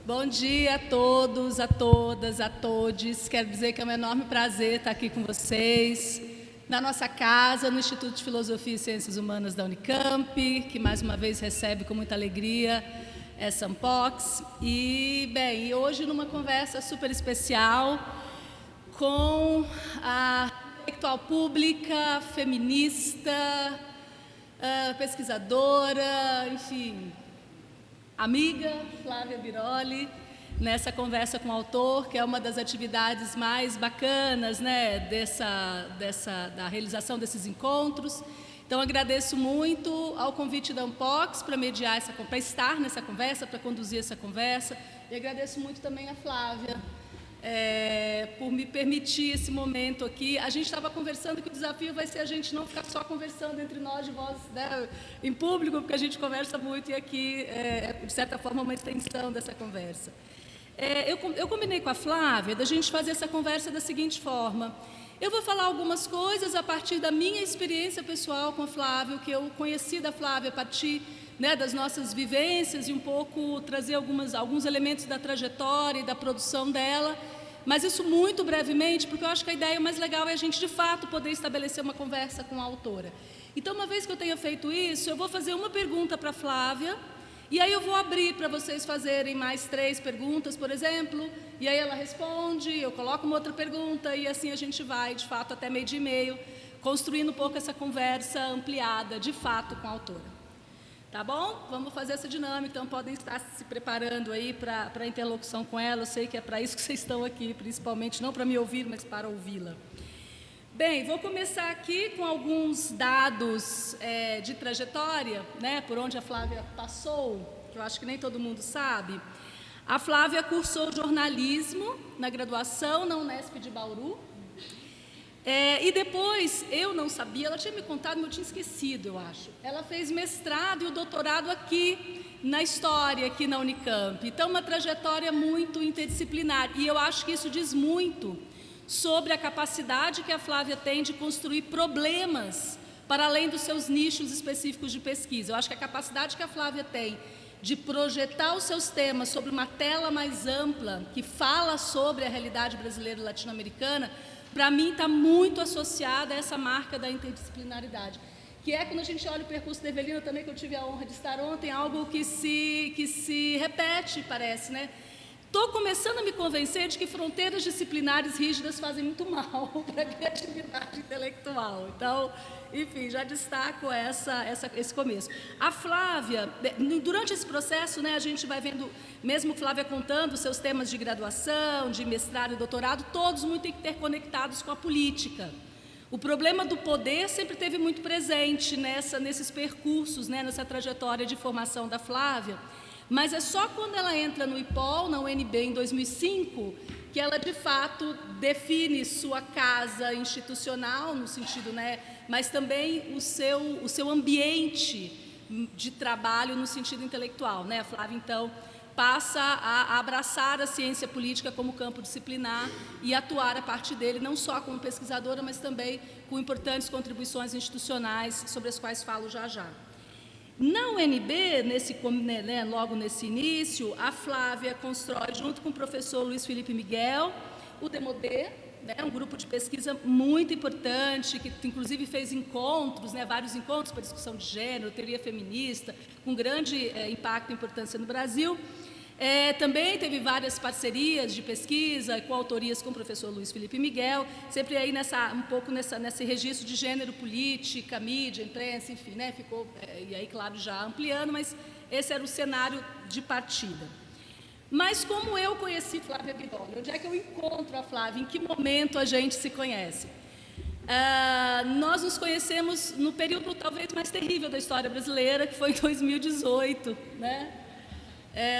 Bom dia a todos, a todas, a todes. Quero dizer que é um enorme prazer estar aqui com vocês, na nossa casa, no Instituto de Filosofia e Ciências Humanas da Unicamp, que mais uma vez recebe com muita alegria essa Unpox. E, bem, hoje numa conversa super especial com a intelectual pública, feminista, pesquisadora, enfim, amiga Flávia Biroli, nessa conversa com o autor, que é uma das atividades mais bacanas, né, da realização desses encontros. Então, agradeço muito ao convite da Unpox para mediar para estar nessa conversa, para conduzir essa conversa, e agradeço muito também a Flávia por me permitir esse momento aqui. A gente estava conversando que o desafio vai ser a gente não ficar só conversando entre nós de voz, né, em público, porque a gente conversa muito e aqui de certa forma, uma extensão dessa conversa. Eu combinei com a Flávia da gente fazer essa conversa da seguinte forma. Eu vou falar algumas coisas a partir da minha experiência pessoal com a Flávia, o que eu conheci da Flávia a partir, né, das nossas vivências e um pouco trazer alguns elementos da trajetória e da produção dela, mas isso muito brevemente, porque eu acho que a ideia mais legal é a gente, de fato, poder estabelecer uma conversa com a autora. Então, uma vez que eu tenha feito isso, eu vou fazer uma pergunta para a Flávia, e aí eu vou abrir para vocês fazerem mais 3 perguntas, por exemplo, e aí ela responde, eu coloco uma outra pergunta, e assim a gente vai, de fato, até meio dia e meio, construindo um pouco essa conversa ampliada, de fato, com a autora. Tá bom? Vamos fazer essa dinâmica, então podem estar se preparando aí para a interlocução com ela. Eu sei que é para isso que vocês estão aqui, principalmente, não para me ouvir, mas para ouvi-la. Bem, vou começar aqui com alguns dados de trajetória, né, por onde a Flávia passou, que eu acho que nem todo mundo sabe. A Flávia cursou jornalismo na graduação na Unesp de Bauru. E depois, eu não sabia, ela tinha me contado, mas eu tinha esquecido, eu acho. Ela fez mestrado e o doutorado aqui na História, aqui na Unicamp. Então, uma trajetória muito interdisciplinar. E eu acho que isso diz muito sobre a capacidade que a Flávia tem de construir problemas para além dos seus nichos específicos de pesquisa. Eu acho que a capacidade que a Flávia tem de projetar os seus temas sobre uma tela mais ampla, que fala sobre a realidade brasileira e latino-americana, para mim está muito associada a essa marca da interdisciplinaridade, que é quando a gente olha o percurso da Evelina também, que eu tive a honra de estar ontem, algo que se repete, parece, né? Estou começando a me convencer de que fronteiras disciplinares rígidas fazem muito mal para a criatividade intelectual. Então, enfim, já destaco esse começo. A Flávia, durante esse processo, né, a gente vai vendo, mesmo Flávia contando os seus temas de graduação, de mestrado e doutorado, todos muito interconectados com a política. O problema do poder sempre esteve muito presente nesses percursos, né, nessa trajetória de formação da Flávia. Mas é só quando ela entra no IPOL, na UNB, em 2005, que ela, de fato, define sua casa institucional, no sentido, né, mas também o seu ambiente de trabalho no sentido intelectual, né? A Flávia, então, passa a abraçar a ciência política como campo disciplinar e atuar a partir dele, não só como pesquisadora, mas também com importantes contribuições institucionais, sobre as quais falo já já. Na UNB, logo nesse início, a Flávia constrói, junto com o professor Luiz Felipe Miguel, o Demodê, né, um grupo de pesquisa muito importante, que inclusive fez encontros, né, vários encontros para discussão de gênero, teoria feminista, com grande impacto e importância no Brasil. Também teve várias parcerias de pesquisa, coautorias com o professor Luiz Felipe Miguel, sempre aí um pouco nesse registro de gênero, política, mídia, imprensa, enfim, né, ficou, e aí, claro, já ampliando, mas esse era o cenário de partida. Mas como eu conheci Flávia Biroli? Onde é que eu encontro a Flávia? Em que momento a gente se conhece? Nós nos conhecemos no período talvez mais terrível da história brasileira, que foi em 2018, né?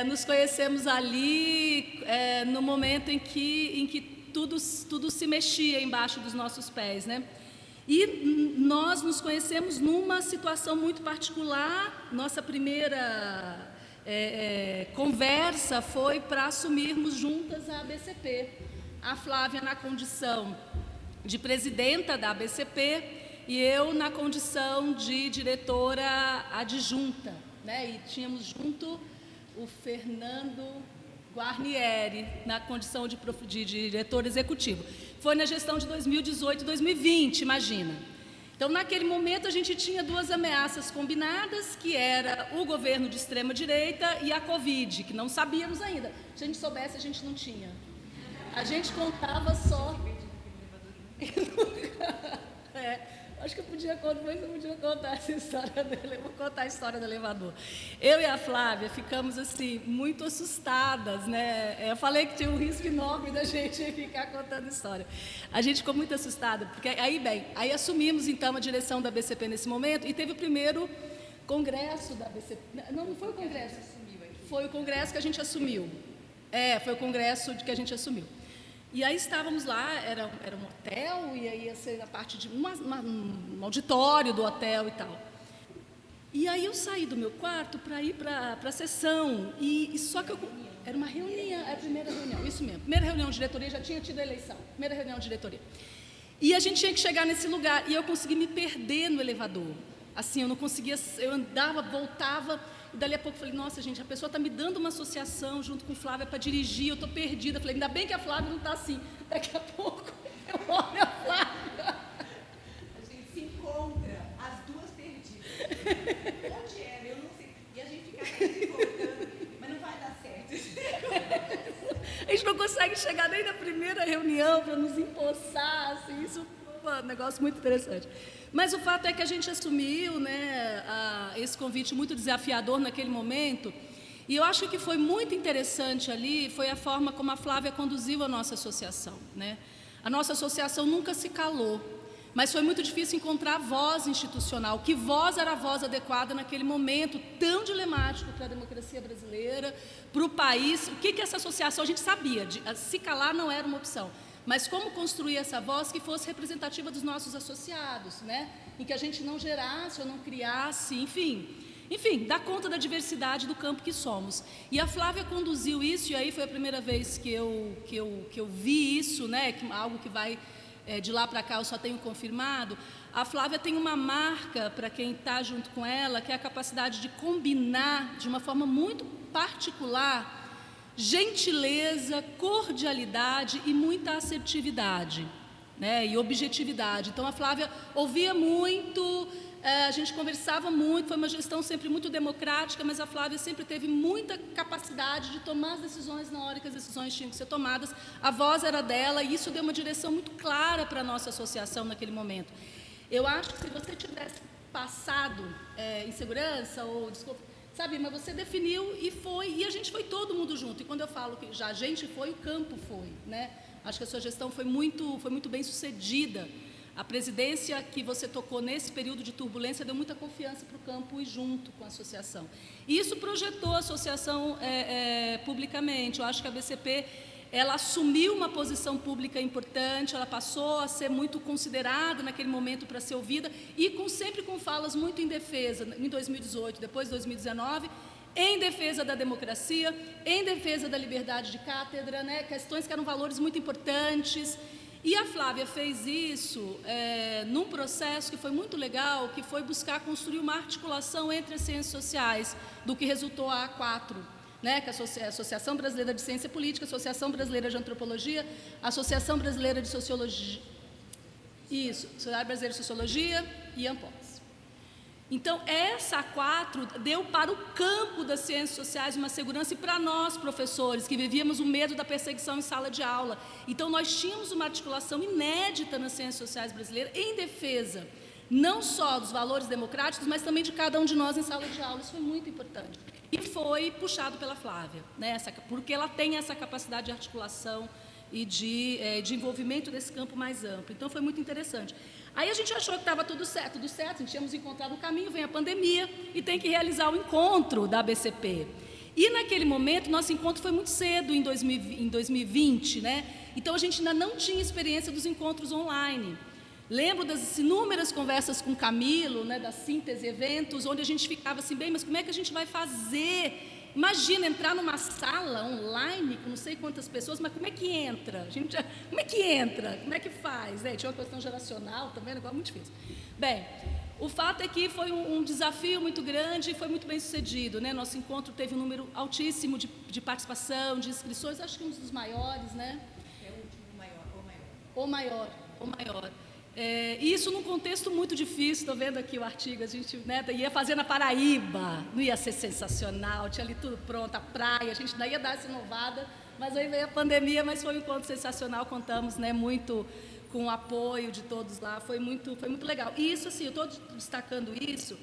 Nos conhecemos ali no momento em que tudo se mexia embaixo dos nossos pés, né? E nós nos conhecemos numa situação muito particular. Nossa primeira conversa foi para assumirmos juntas a ABCP. A Flávia na condição de presidenta da ABCP e eu na condição de diretora adjunta, né? E tínhamos junto o Fernando Guarnieri, na condição de diretor executivo. Foi na gestão de 2018 e 2020, imagina. Então, naquele momento, a gente tinha duas ameaças combinadas, que era o governo de extrema-direita e a Covid, que não sabíamos ainda. Se a gente soubesse, a gente não tinha. A gente contava só... acho que eu podia contar essa história dele. Eu vou contar a história do elevador. Eu e a Flávia ficamos assim muito assustadas, né? Eu falei que tinha um risco enorme da gente ficar contando história. A gente ficou muito assustada, porque aí assumimos então a direção da BCP nesse momento e teve o primeiro congresso da BCP. Não foi o congresso, foi o congresso que a gente assumiu. Foi o congresso que a gente assumiu. E aí estávamos lá, era um hotel, e aí ia ser a parte de um auditório do hotel e tal. E aí eu saí do meu quarto para ir para a sessão, e só que era uma reunião, era a primeira reunião, isso mesmo, primeira reunião de diretoria, já tinha tido a eleição, primeira reunião de diretoria. E a gente tinha que chegar nesse lugar, e eu consegui me perder no elevador. Assim, eu não conseguia, eu andava, voltava... E dali a pouco eu falei, nossa, gente, a pessoa está me dando uma associação junto com Flávia para dirigir, eu estou perdida. Eu falei, ainda bem que a Flávia não está assim. Daqui a pouco eu olho a Flávia. A gente se encontra, as duas perdidas. Onde era? Eu não sei. E a gente fica se voltando, mas não vai dar certo. A gente não consegue chegar nem na primeira reunião para nos empossar, assim, isso é um negócio muito interessante. Mas o fato é que a gente assumiu, né, esse convite muito desafiador naquele momento, e eu acho que foi muito interessante ali, foi a forma como a Flávia conduziu a nossa associação, né? A nossa associação nunca se calou, mas foi muito difícil encontrar voz institucional, que voz era a voz adequada naquele momento tão dilemático para a democracia brasileira, para o país. O que essa associação, a gente sabia, se calar não era uma opção. Mas como construir essa voz que fosse representativa dos nossos associados, né? Em que a gente não gerasse ou não criasse, enfim, dar conta da diversidade do campo que somos. E a Flávia conduziu isso, e aí foi a primeira vez que eu vi isso, né? Algo que vai de lá para cá, eu só tenho confirmado. A Flávia tem uma marca para quem está junto com ela, que é a capacidade de combinar de uma forma muito particular gentileza, cordialidade e muita assertividade, né? E objetividade. Então, a Flávia ouvia muito, a gente conversava muito, foi uma gestão sempre muito democrática, mas a Flávia sempre teve muita capacidade de tomar as decisões na hora que as decisões tinham que ser tomadas. A voz era dela e isso deu uma direção muito clara para a nossa associação naquele momento. Eu acho que se você tivesse passado insegurança ou desculpa, sabe, mas você definiu e foi, e a gente foi todo mundo junto. E quando eu falo que já a gente foi, o campo foi, né? Acho que a sua gestão foi muito bem sucedida. A presidência que você tocou nesse período de turbulência deu muita confiança para o campo e junto com a associação. E isso projetou a associação publicamente. Eu acho que a BCP, ela assumiu uma posição pública importante, ela passou a ser muito considerada naquele momento para ser ouvida, e sempre com falas muito em defesa, em 2018, depois de 2019, em defesa da democracia, em defesa da liberdade de cátedra, né, questões que eram valores muito importantes. E a Flávia fez isso num processo que foi muito legal, que foi buscar construir uma articulação entre as ciências sociais, do que resultou a A4, né, que é a Associação Brasileira de Ciência Política, a Associação Brasileira de Antropologia, a Associação Brasileira de Sociologia, Sociedade Brasileira de Sociologia e ANPOS. Então, essa A4 deu para o campo das ciências sociais uma segurança, e para nós, professores, que vivíamos o medo da perseguição em sala de aula. Então, nós tínhamos uma articulação inédita nas ciências sociais brasileiras em defesa, não só dos valores democráticos, mas também de cada um de nós em sala de aula. Isso foi muito importante. E foi puxado pela Flávia, né, porque ela tem essa capacidade de articulação e de envolvimento desse campo mais amplo. Então, foi muito interessante. Aí a gente achou que estava tudo certo, a gente tínhamos encontrado um caminho, vem a pandemia e tem que realizar o encontro da BCP. E naquele momento, nosso encontro foi muito cedo, em 2020, né? Então a gente ainda não tinha experiência dos encontros online. Lembro das inúmeras conversas com Camilo, né, da Síntese Eventos, onde a gente ficava assim, bem, mas como é que a gente vai fazer? Imagina entrar numa sala online com não sei quantas pessoas, mas como é que entra? Como é que entra? Como é que faz? Tinha uma questão geracional também, um negócio muito difícil. Bem, O fato é que foi um desafio muito grande e foi muito bem sucedido, né? Nosso encontro teve um número altíssimo de participação, de inscrições, acho que um dos maiores, né? É o último maior, O maior. E isso num contexto muito difícil, estou vendo aqui o artigo, a gente, né, ia fazer na Paraíba, não ia ser sensacional, tinha ali tudo pronto, a praia, a gente ainda ia dar essa inovada, mas aí veio a pandemia, mas foi um encontro sensacional, contamos, né, muito com o apoio de todos lá, foi muito legal. E isso, assim, eu estou destacando isso,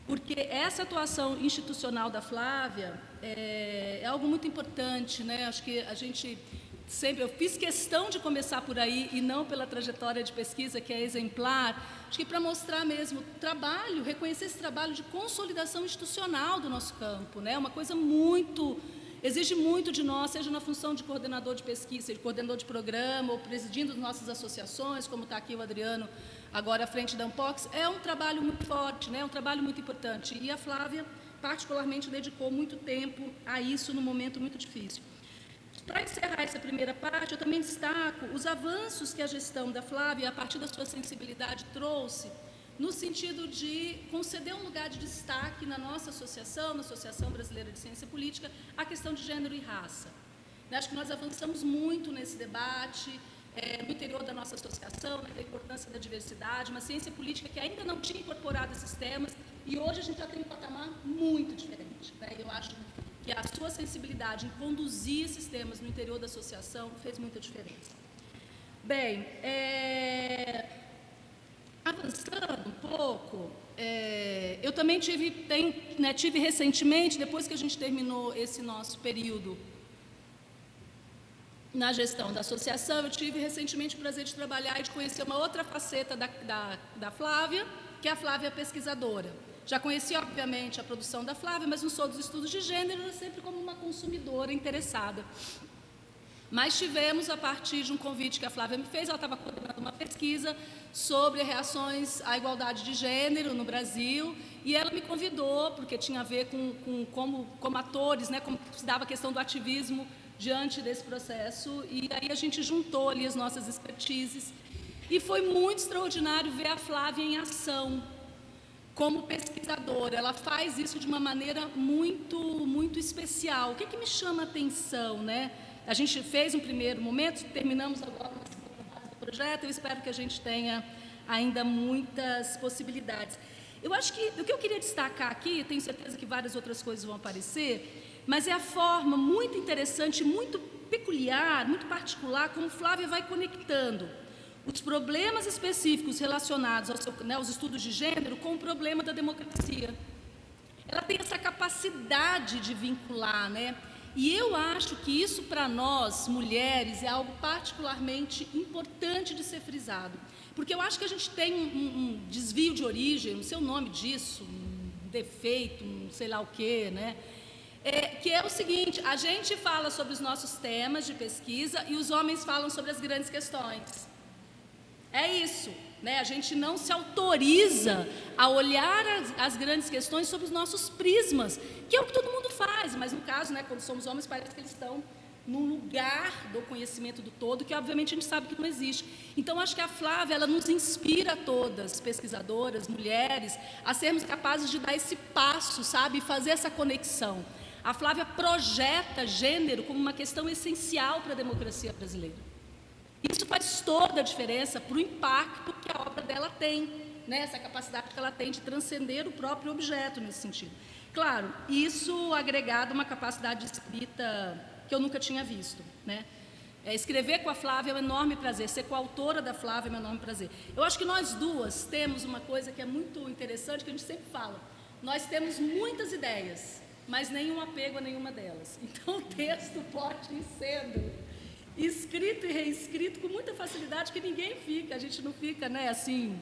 porque essa atuação institucional da Flávia é algo muito importante, né? Acho que a gente sempre, eu fiz questão de começar por aí e não pela trajetória de pesquisa, que é exemplar, acho que para mostrar mesmo trabalho, reconhecer esse trabalho de consolidação institucional do nosso campo, né? Uma coisa exige muito de nós, seja na função de coordenador de pesquisa, de coordenador de programa, ou presidindo nossas associações, como está aqui o Adriano, agora à frente da Ampox, é um trabalho muito forte, né? É um trabalho muito importante. E a Flávia, particularmente, dedicou muito tempo a isso num momento muito difícil. Para encerrar essa primeira parte, eu também destaco os avanços que a gestão da Flávia, a partir da sua sensibilidade, trouxe, no sentido de conceder um lugar de destaque na nossa associação, na Associação Brasileira de Ciência Política, a questão de gênero e raça. Eu acho que nós avançamos muito nesse debate, no interior da nossa associação, né, da importância da diversidade, uma ciência política que ainda não tinha incorporado esses temas, e hoje a gente já tem um patamar muito diferente, né? Eu acho que a sua sensibilidade em conduzir esses temas no interior da associação fez muita diferença. Bem, avançando um pouco, eu também tive recentemente, depois que a gente terminou esse nosso período na gestão da associação, eu tive recentemente o prazer de trabalhar e de conhecer uma outra faceta da Flávia, que é a Flávia pesquisadora. Já conheci, obviamente, a produção da Flávia, mas não sou dos estudos de gênero, eu sempre como uma consumidora interessada. Mas tivemos, a partir de um convite que a Flávia me fez, ela estava coordenando uma pesquisa sobre reações à igualdade de gênero no Brasil, e ela me convidou, porque tinha a ver com como atores, né, como se dava a questão do ativismo diante desse processo, e aí a gente juntou ali as nossas expertises, e foi muito extraordinário ver a Flávia em ação, como pesquisadora. Ela faz isso de uma maneira muito especial. O que me chama a atenção, né? A gente fez um primeiro momento, terminamos agora uma segunda fase do projeto, eu espero que a gente tenha ainda muitas possibilidades. Eu acho que o que eu queria destacar aqui, tenho certeza que várias outras coisas vão aparecer, mas é a forma muito interessante, muito peculiar, muito particular, como Flávia vai conectando os problemas específicos relacionados aos estudos de gênero com o problema da democracia. Ela tem essa capacidade de vincular, né? E eu acho que isso, para nós, mulheres, é algo particularmente importante de ser frisado. Porque eu acho que a gente tem um desvio de origem, não sei o nome disso, um defeito, um sei lá o quê, né? Que é o seguinte, a gente fala sobre os nossos temas de pesquisa e os homens falam sobre as grandes questões. É isso, né? A gente não se autoriza a olhar as grandes questões sob os nossos prismas, que é o que todo mundo faz, mas no caso, né, quando somos homens, parece que eles estão num lugar do conhecimento do todo, que obviamente a gente sabe que não existe. Então, acho que a Flávia, ela nos inspira todas, pesquisadoras, mulheres, a sermos capazes de dar esse passo, sabe, e fazer essa conexão. A Flávia projeta gênero como uma questão essencial para a democracia brasileira. Isso faz toda a diferença para o impacto que a obra dela tem, né? Essa capacidade que ela tem de transcender o próprio objeto nesse sentido. Claro, isso agregado a uma capacidade de escrita que eu nunca tinha visto, né? Escrever com a Flávia é um enorme prazer, ser coautora da Flávia é um enorme prazer. Eu acho que nós duas temos uma coisa que é muito interessante, que a gente sempre fala. Nós temos muitas ideias, mas nenhum apego a nenhuma delas. Então, o texto pode ir sendo escrito e reescrito com muita facilidade, que ninguém fica, a gente não fica, né, assim,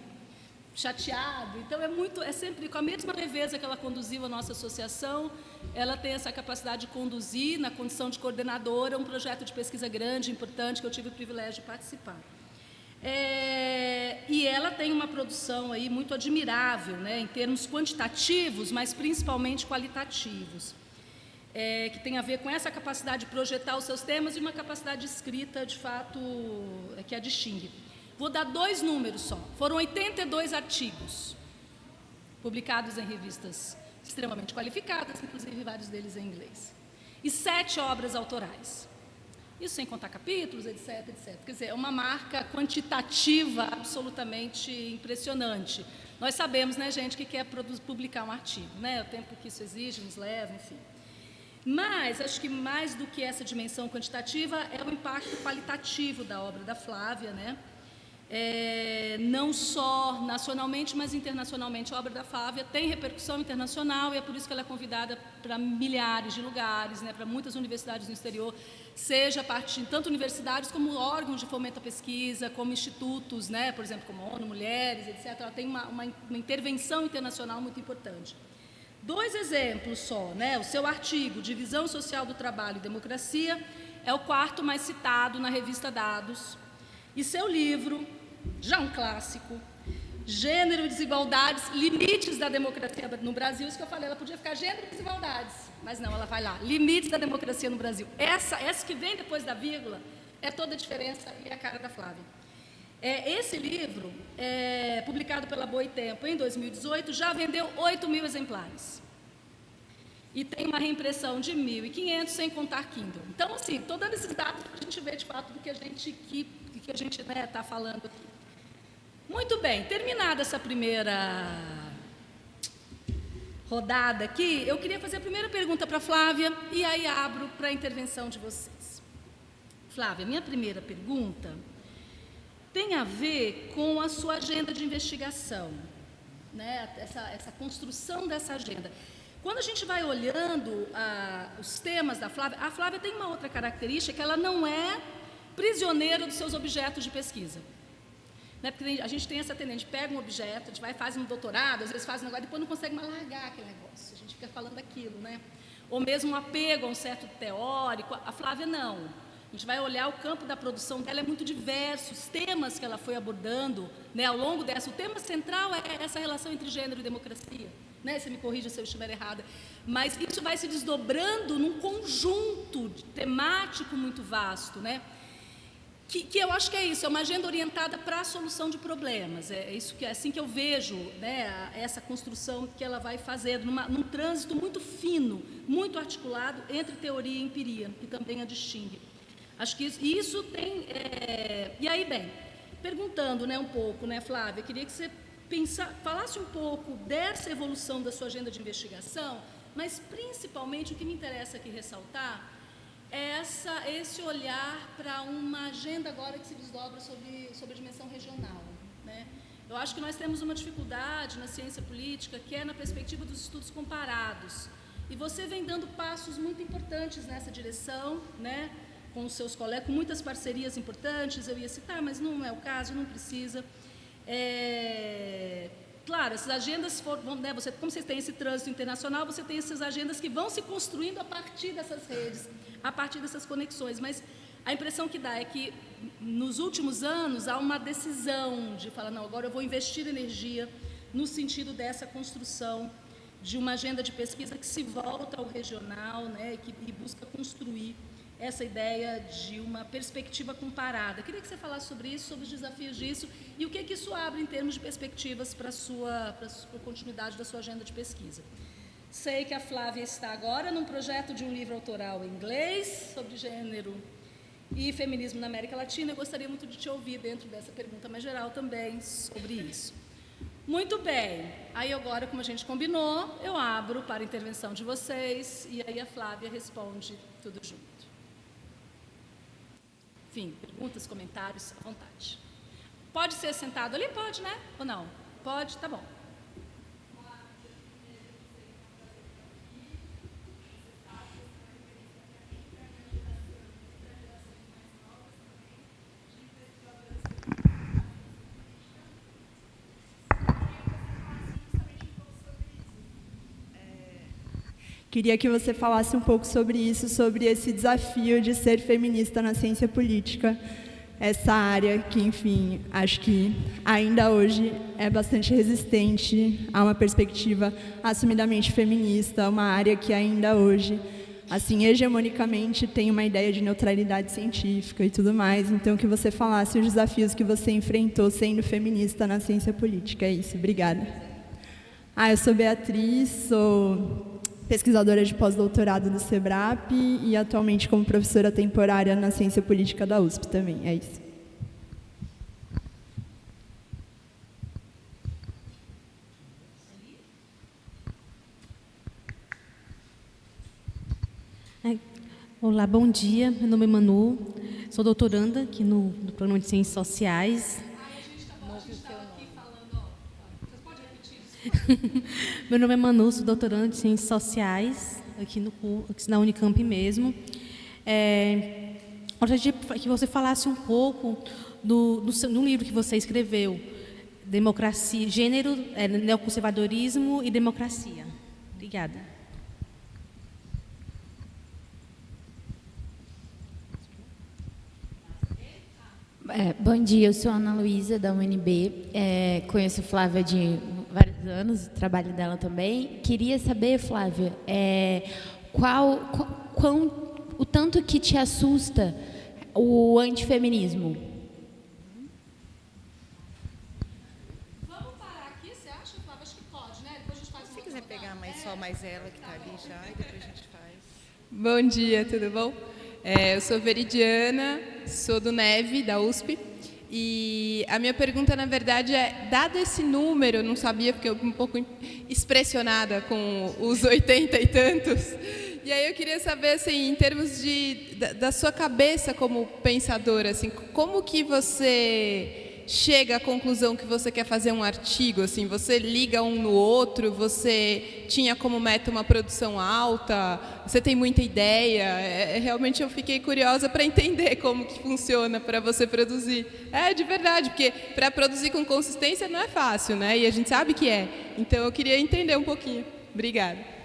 chateado. Então é sempre com a mesma leveza que ela conduziu a nossa associação, ela tem essa capacidade de conduzir, na condição de coordenadora, um projeto de pesquisa grande, importante, que eu tive o privilégio de participar. E ela tem uma produção aí muito admirável, né, em termos quantitativos, mas principalmente qualitativos. Que tem a ver com essa capacidade de projetar os seus temas e uma capacidade de escrita, de fato, que a distingue. Vou dar 2 números só. Foram 82 artigos publicados em revistas extremamente qualificadas, inclusive vários deles em inglês. E 7 obras autorais. Isso sem contar capítulos, etc, etc. Quer dizer, é uma marca quantitativa absolutamente impressionante. Nós sabemos, né, gente, que quer publicar um artigo, né? O tempo que isso exige, nos leva, enfim. Mas, acho que mais do que essa dimensão quantitativa é o impacto qualitativo da obra da Flávia, né? Não só nacionalmente, mas internacionalmente. A obra da Flávia tem repercussão internacional e é por isso que ela é convidada para milhares de lugares, né, para muitas universidades no exterior, seja tanto universidades como órgãos de fomento à pesquisa, como institutos, né, por exemplo, como a ONU Mulheres, etc. Ela tem uma intervenção internacional muito importante. 2 exemplos só, né? O seu artigo, Divisão Social do Trabalho e Democracia, é o 4º mais citado na revista Dados, e seu livro, já um clássico, Gênero e Desigualdades, Limites da Democracia no Brasil. Isso que eu falei, ela podia ficar Gênero e Desigualdades, mas não, ela vai lá, Limites da Democracia no Brasil. Essa que vem depois da vírgula é toda a diferença e a cara da Flávia. Esse livro, publicado pela Boitempo em 2018, já vendeu 8.000 exemplares. E tem uma reimpressão de 1.500, sem contar Kindle. Então, assim, estou dando esses dados para a gente ver, de fato, do que a gente está falando aqui. Muito bem, terminada essa primeira rodada aqui, eu queria fazer a primeira pergunta para a Flávia, e aí abro para a intervenção de vocês. Flávia, minha primeira pergunta tem a ver com a sua agenda de investigação, né? Essa construção dessa agenda. Quando a gente vai olhando os temas da Flávia, a Flávia tem uma outra característica, que ela não é prisioneira dos seus objetos de pesquisa. Né? Porque a gente tem essa tendência, a gente pega um objeto, a gente vai faz um doutorado, às vezes faz um negócio, depois não consegue mais largar aquele negócio, a gente fica falando aquilo, né? Ou mesmo um apego a um certo teórico. A Flávia não. A gente vai olhar o campo da produção dela, é muito diverso, os temas que ela foi abordando, né, ao longo dessa. O tema central é essa relação entre gênero e democracia, né, você me corrija se eu estiver errada, mas isso vai se desdobrando num conjunto temático muito vasto, né, que eu acho que é isso, é uma agenda orientada para a solução de problemas, é assim que eu vejo, né, essa construção que ela vai fazer, num trânsito muito fino, muito articulado entre teoria e empiria, que também a distingue. Acho que isso tem... E aí, bem, perguntando, né, um pouco, né, Flávia, queria que você falasse um pouco dessa evolução da sua agenda de investigação, mas principalmente o que me interessa aqui ressaltar é esse olhar para uma agenda agora que se desdobra sobre a dimensão regional, né? Eu acho que nós temos uma dificuldade na ciência política que é na perspectiva dos estudos comparados. E você vem dando passos muito importantes nessa direção, né? Com os seus colegas, com muitas parcerias importantes, eu ia citar, mas não é o caso, não precisa. Claro, essas agendas, né, como vocês têm esse trânsito internacional, você tem essas agendas que vão se construindo a partir dessas redes, a partir dessas conexões, mas a impressão que dá é que, nos últimos anos, há uma decisão de falar, não, agora eu vou investir energia no sentido dessa construção de uma agenda de pesquisa que se volta ao regional, né, e busca construir essa ideia de uma perspectiva comparada. Queria que você falasse sobre isso, sobre os desafios disso e o que isso abre em termos de perspectivas para a continuidade da sua agenda de pesquisa. Sei que a Flávia está agora num projeto de um livro autoral em inglês sobre gênero e feminismo na América Latina. Eu gostaria muito de te ouvir dentro dessa pergunta mais geral também sobre isso. Muito bem. Aí agora, como a gente combinou, eu abro para a intervenção de vocês e aí a Flávia responde tudo junto. Enfim, perguntas, comentários, à vontade. Pode ser sentado ali? Pode, né? Ou não? Pode? Tá bom. Queria que você falasse um pouco sobre isso, sobre esse desafio de ser feminista na ciência política, essa área que, enfim, acho que ainda hoje é bastante resistente a uma perspectiva assumidamente feminista, uma área que ainda hoje, assim, hegemonicamente tem uma ideia de neutralidade científica e tudo mais. Então, que você falasse os desafios que você enfrentou sendo feminista na ciência política. É isso, obrigada. Eu sou Beatriz, sou pesquisadora de pós-doutorado do SEBRAP e atualmente como professora temporária na Ciência Política da USP também, é isso. Olá, bom dia. Meu nome é Manu, sou doutoranda aqui no Programa de Ciências Sociais. Meu nome é Manu, sou doutoranda de Ciências Sociais aqui na Unicamp mesmo. Gostaria que você falasse um pouco do livro que você escreveu, Democracia, Gênero, Neoconservadorismo e Democracia. Obrigada. Bom dia, eu sou a Ana Luísa, da UNB. Conheço a Flávia de vários anos, o trabalho dela também. Queria saber, Flávia, o tanto que te assusta o antifeminismo? Vamos parar aqui, você acha, Flávia? Acho que pode, né? Depois a gente faz Se quiser pegar mais ela que está ali já, e depois a gente faz. Bom dia, tudo bom? Eu sou Veridiana, sou do NEV, da USP, e a minha pergunta, na verdade, dado esse número, eu não sabia, porque eu um pouco expressionada com os 80 e tantos, e aí eu queria saber, assim, em termos da sua cabeça como pensadora, assim, como que você chega à conclusão que você quer fazer um artigo, assim, você liga um no outro, você tinha como meta uma produção alta, você tem muita ideia, realmente eu fiquei curiosa para entender como que funciona para você produzir. De verdade, porque para produzir com consistência não é fácil, né? E a gente sabe que é. Então eu queria entender um pouquinho. Obrigada.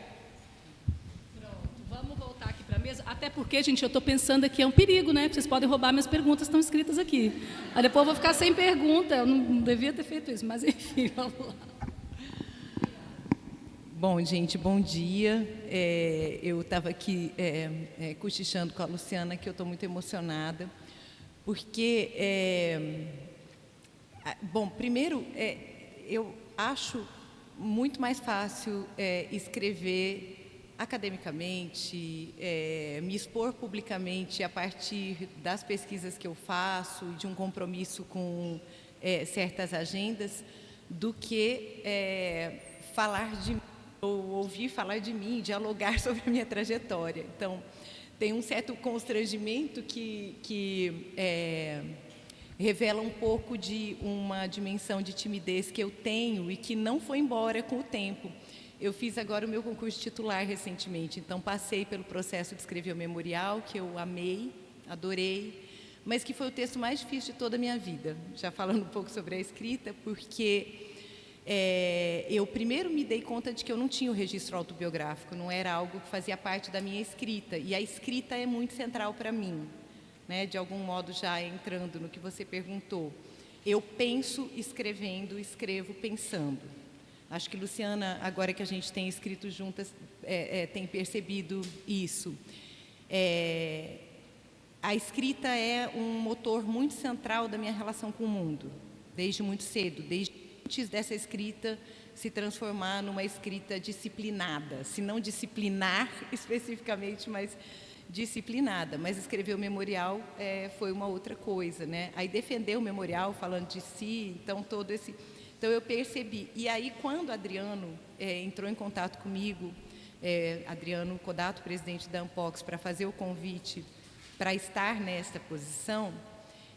Até porque, gente, eu estou pensando aqui, é um perigo, né? Vocês podem roubar minhas perguntas, estão escritas aqui. Aí depois eu vou ficar sem pergunta, eu não devia ter feito isso, mas enfim, vamos lá. Bom, gente, bom dia. Eu estava aqui cochichando com a Luciana, que eu estou muito emocionada, porque, bom, primeiro, eu acho muito mais fácil escrever academicamente, me expor publicamente a partir das pesquisas que eu faço e de um compromisso com certas agendas, do que falar de mim, ou ouvir falar de mim, dialogar sobre a minha trajetória. Então, tem um certo constrangimento que revela um pouco de uma dimensão de timidez que eu tenho e que não foi embora com o tempo. Eu fiz agora o meu concurso titular recentemente, então passei pelo processo de escrever o memorial, que eu amei, adorei, mas que foi o texto mais difícil de toda a minha vida. Já falando um pouco sobre a escrita, porque eu primeiro me dei conta de que eu não tinha o registro autobiográfico, não era algo que fazia parte da minha escrita, e a escrita é muito central para mim, né? De algum modo, já entrando no que você perguntou. Eu penso escrevendo, escrevo pensando. Acho que, Luciana, agora que a gente tem escrito juntas, tem percebido isso. A escrita é um motor muito central da minha relação com o mundo, desde muito cedo, desde antes dessa escrita se transformar numa escrita disciplinada, se não disciplinar especificamente, mas disciplinada. Mas escrever o memorial foi uma outra coisa, né? Aí defender o memorial falando de si, então todo esse... Então, eu percebi. E aí, quando Adriano entrou em contato comigo, Adriano Kodato, presidente da Ampox, para fazer o convite para estar nesta posição,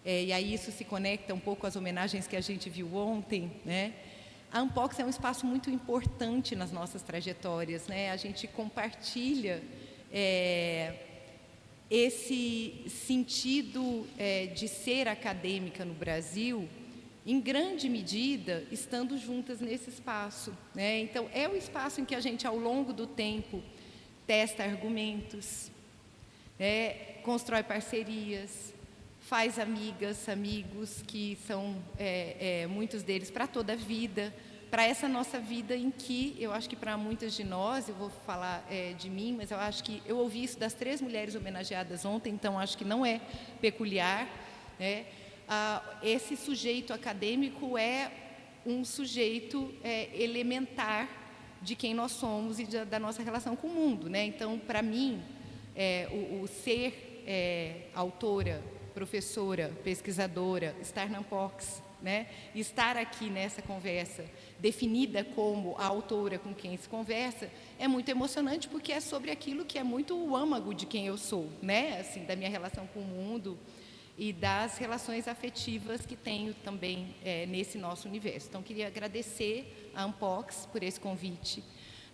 e aí isso se conecta um pouco às homenagens que a gente viu ontem, né? A Ampox é um espaço muito importante nas nossas trajetórias, né? A gente compartilha esse sentido de ser acadêmica no Brasil, em grande medida, estando juntas nesse espaço, né? Então, é o espaço em que a gente, ao longo do tempo, testa argumentos, constrói parcerias, faz amigas, amigos, que são, muitos deles, para toda a vida, para essa nossa vida em que, eu acho que para muitas de nós, eu vou falar de mim, mas eu acho que eu ouvi isso das 3 mulheres homenageadas ontem, então acho que não é peculiar, né? Esse sujeito acadêmico é um sujeito elementar de quem nós somos e da nossa relação com o mundo, né? Então, para mim, o ser autora, professora, pesquisadora, estar na Ampox, né? Estar aqui nessa conversa definida como a autora com quem se conversa é muito emocionante, porque é sobre aquilo que é muito o âmago de quem eu sou, né? Assim, da minha relação com o mundo e das relações afetivas que tenho também nesse nosso universo. Então, queria agradecer a Ampox por esse convite,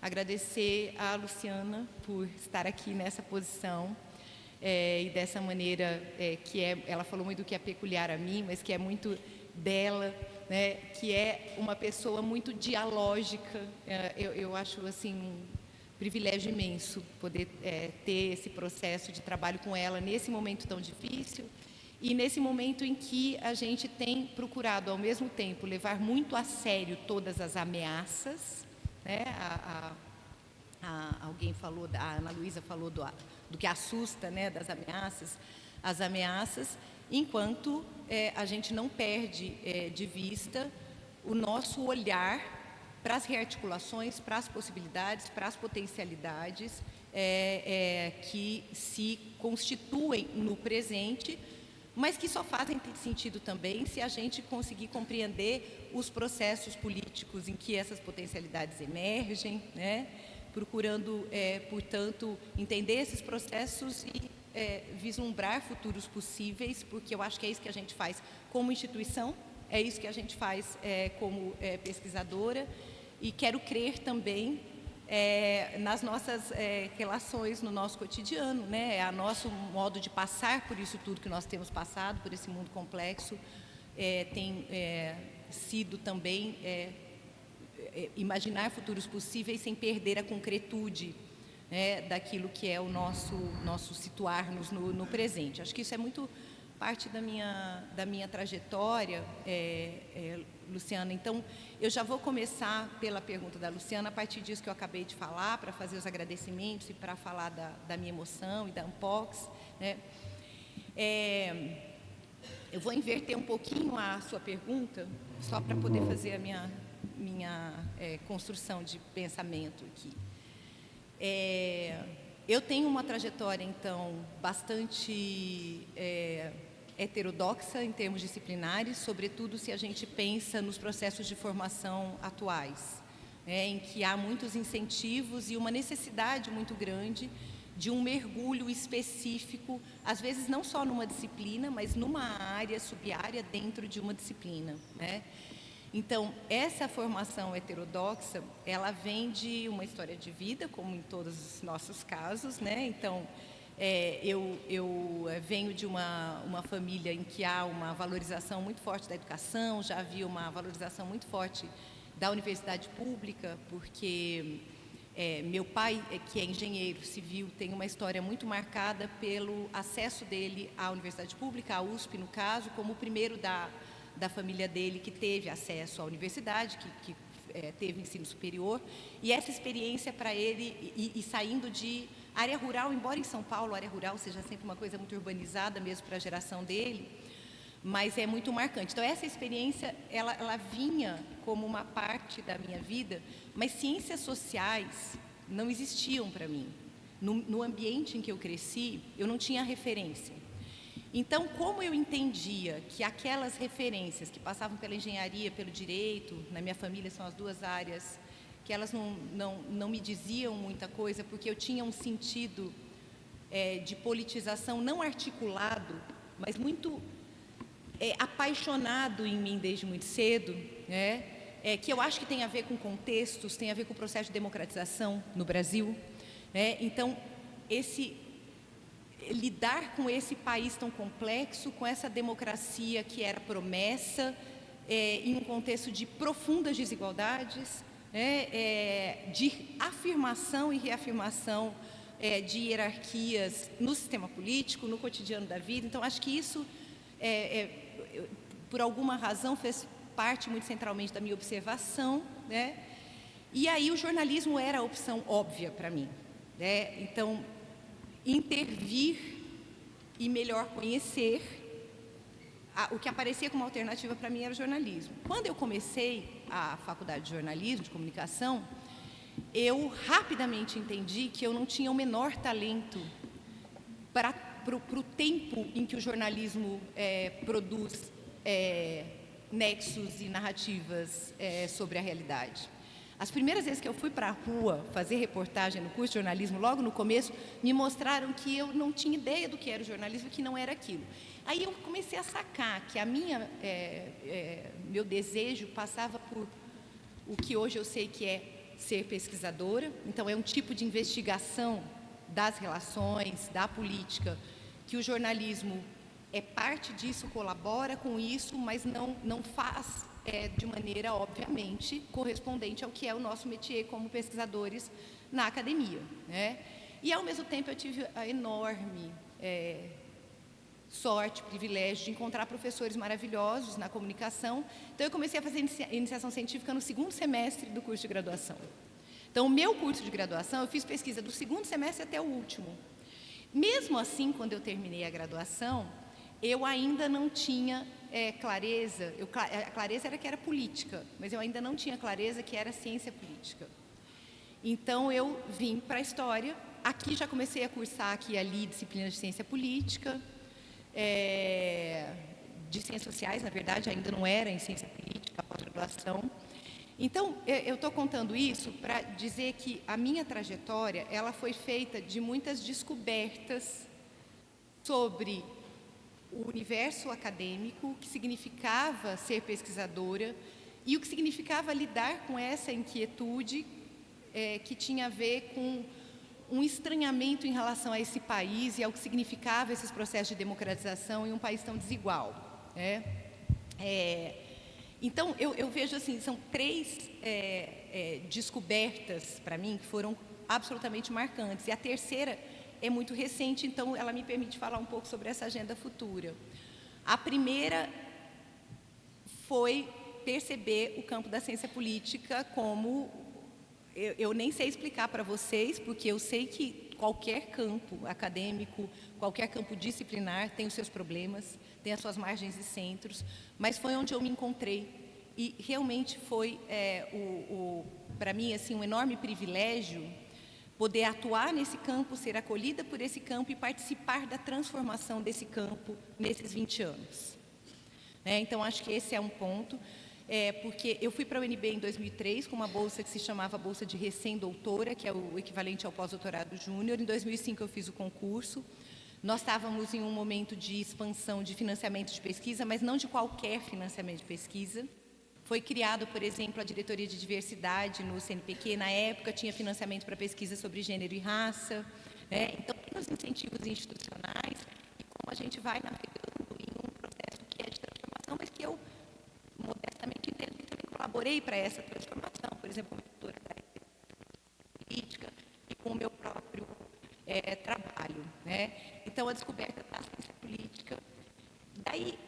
agradecer a Luciana por estar aqui nessa posição e dessa maneira ela falou muito do que é peculiar a mim, mas que é muito dela, né, que é uma pessoa muito dialógica. Eu acho assim um privilégio imenso poder ter esse processo de trabalho com ela nesse momento tão difícil e nesse momento em que a gente tem procurado ao mesmo tempo levar muito a sério todas as ameaças, né? Alguém falou, a Ana Luísa falou do que assusta, né, das ameaças, as ameaças, enquanto a gente não perde de vista o nosso olhar para as rearticulações, para as possibilidades, para as potencialidades que se constituem no presente, mas que só fazem sentido também se a gente conseguir compreender os processos políticos em que essas potencialidades emergem, né? Procurando, portanto, entender esses processos e vislumbrar futuros possíveis, porque eu acho que é isso que a gente faz como instituição, é isso que a gente faz como pesquisadora, e quero crer também nas nossas relações, no nosso cotidiano, né? A nosso modo de passar por isso tudo que nós temos passado, por esse mundo complexo, tem sido também imaginar futuros possíveis sem perder a concretude daquilo que é o nosso situar-nos no presente. Acho que isso é muito parte da minha trajetória, Luciana. Então, eu já vou começar pela pergunta da Luciana, a partir disso que eu acabei de falar, para fazer os agradecimentos e para falar da minha emoção e da Ampox, né? Eu vou inverter um pouquinho a sua pergunta, só para poder fazer a minha construção de pensamento aqui. Eu tenho uma trajetória, então, bastante heterodoxa em termos disciplinares, sobretudo se a gente pensa nos processos de formação atuais, em que há muitos incentivos e uma necessidade muito grande de um mergulho específico, às vezes não só numa disciplina, mas numa área, sub-área dentro de uma disciplina, né? Então, essa formação heterodoxa, ela vem de uma história de vida, como em todos os nossos casos, né? Então, eu venho de uma família em que há uma valorização muito forte da educação, já havia uma valorização muito forte da universidade pública, porque meu pai, que é engenheiro civil, tem uma história muito marcada pelo acesso dele à universidade pública, à USP, no caso, como o primeiro da família dele que teve acesso à universidade, que teve ensino superior, e essa experiência para ele, e saindo de área rural, embora em São Paulo a área rural seja sempre uma coisa muito urbanizada mesmo para a geração dele, mas é muito marcante. Então, essa experiência, ela vinha como uma parte da minha vida, mas ciências sociais não existiam para mim. No ambiente em que eu cresci, eu não tinha referência. Então, como eu entendia que aquelas referências que passavam pela engenharia, pelo direito, na minha família são as duas áreas, que elas não me diziam muita coisa, porque eu tinha um sentido de politização não articulado, mas muito apaixonado em mim desde muito cedo, né? Que eu acho que tem a ver com contextos, tem a ver com o processo de democratização no Brasil, né? Então, lidar com esse país tão complexo, com essa democracia que era promessa, em um contexto de profundas desigualdades, de afirmação e reafirmação de hierarquias no sistema político, no cotidiano da vida. Então, acho que isso, por alguma razão, fez parte muito centralmente da minha observação, né? E aí o jornalismo era a opção óbvia para mim, né? Então, intervir e melhor conhecer, o que aparecia como alternativa para mim era o jornalismo. Quando eu comecei a faculdade de jornalismo, de comunicação, eu rapidamente entendi que eu não tinha o menor talento para o tempo em que o jornalismo produz nexos e narrativas sobre a realidade. As primeiras vezes que eu fui para a rua fazer reportagem no curso de jornalismo, logo no começo, me mostraram que eu não tinha ideia do que era o jornalismo e que não era aquilo. Aí eu comecei a sacar que meu desejo passava por o que hoje eu sei que é ser pesquisadora. Então, é um tipo de investigação das relações, da política, que o jornalismo é parte disso, colabora com isso, mas não faz de maneira, obviamente, correspondente ao que é o nosso métier como pesquisadores na academia, né? E, ao mesmo tempo, eu tive a enorme sorte, privilégio de encontrar professores maravilhosos na comunicação. Então, eu comecei a fazer iniciação científica no segundo semestre do curso de graduação. Então, o meu curso de graduação, eu fiz pesquisa do segundo semestre até o último. Mesmo assim, quando eu terminei a graduação, eu ainda não tinha clareza. A clareza era que era política, mas eu ainda não tinha clareza que era ciência política. Então, eu vim para a história. Aqui já comecei a cursar aqui e ali disciplinas de ciência política, de ciências sociais, na verdade, ainda não era em ciência política, a pós-graduação. Então, eu estou contando isso para dizer que a minha trajetória, ela foi feita de muitas descobertas sobre o universo acadêmico, o que significava ser pesquisadora e o que significava lidar com essa inquietude que tinha a ver com um estranhamento em relação a esse país e ao que significava esses processos de democratização em um país tão desigual, né? Então, eu vejo assim, são 3 descobertas para mim que foram absolutamente marcantes. E a terceira é muito recente, então ela me permite falar um pouco sobre essa agenda futura. A primeira foi perceber o campo da ciência política como... Eu nem sei explicar para vocês, porque eu sei que qualquer campo acadêmico, qualquer campo disciplinar tem os seus problemas, tem as suas margens e centros, mas foi onde eu me encontrei e realmente foi, para mim, assim, um enorme privilégio poder atuar nesse campo, ser acolhida por esse campo e participar da transformação desse campo nesses 20 anos. Então, acho que esse é um ponto. Porque eu fui para a UNB em 2003 com uma bolsa que se chamava Bolsa de Recém-Doutora, que é o equivalente ao pós-doutorado júnior. Em 2005 eu fiz o concurso. Nós estávamos em um momento de expansão de financiamento de pesquisa, mas não de qualquer financiamento de pesquisa. Foi criado, por exemplo, a Diretoria de Diversidade no CNPq. Na época tinha financiamento para pesquisa sobre gênero e raça. Então, tem os incentivos institucionais e como a gente vai navegando em um processo que é de transformação, mas que eu modestamente entendo que também colaborei para essa transformação, por exemplo, como editora da política e com o meu próprio trabalho, né? Então, a descoberta da ciência política, daí,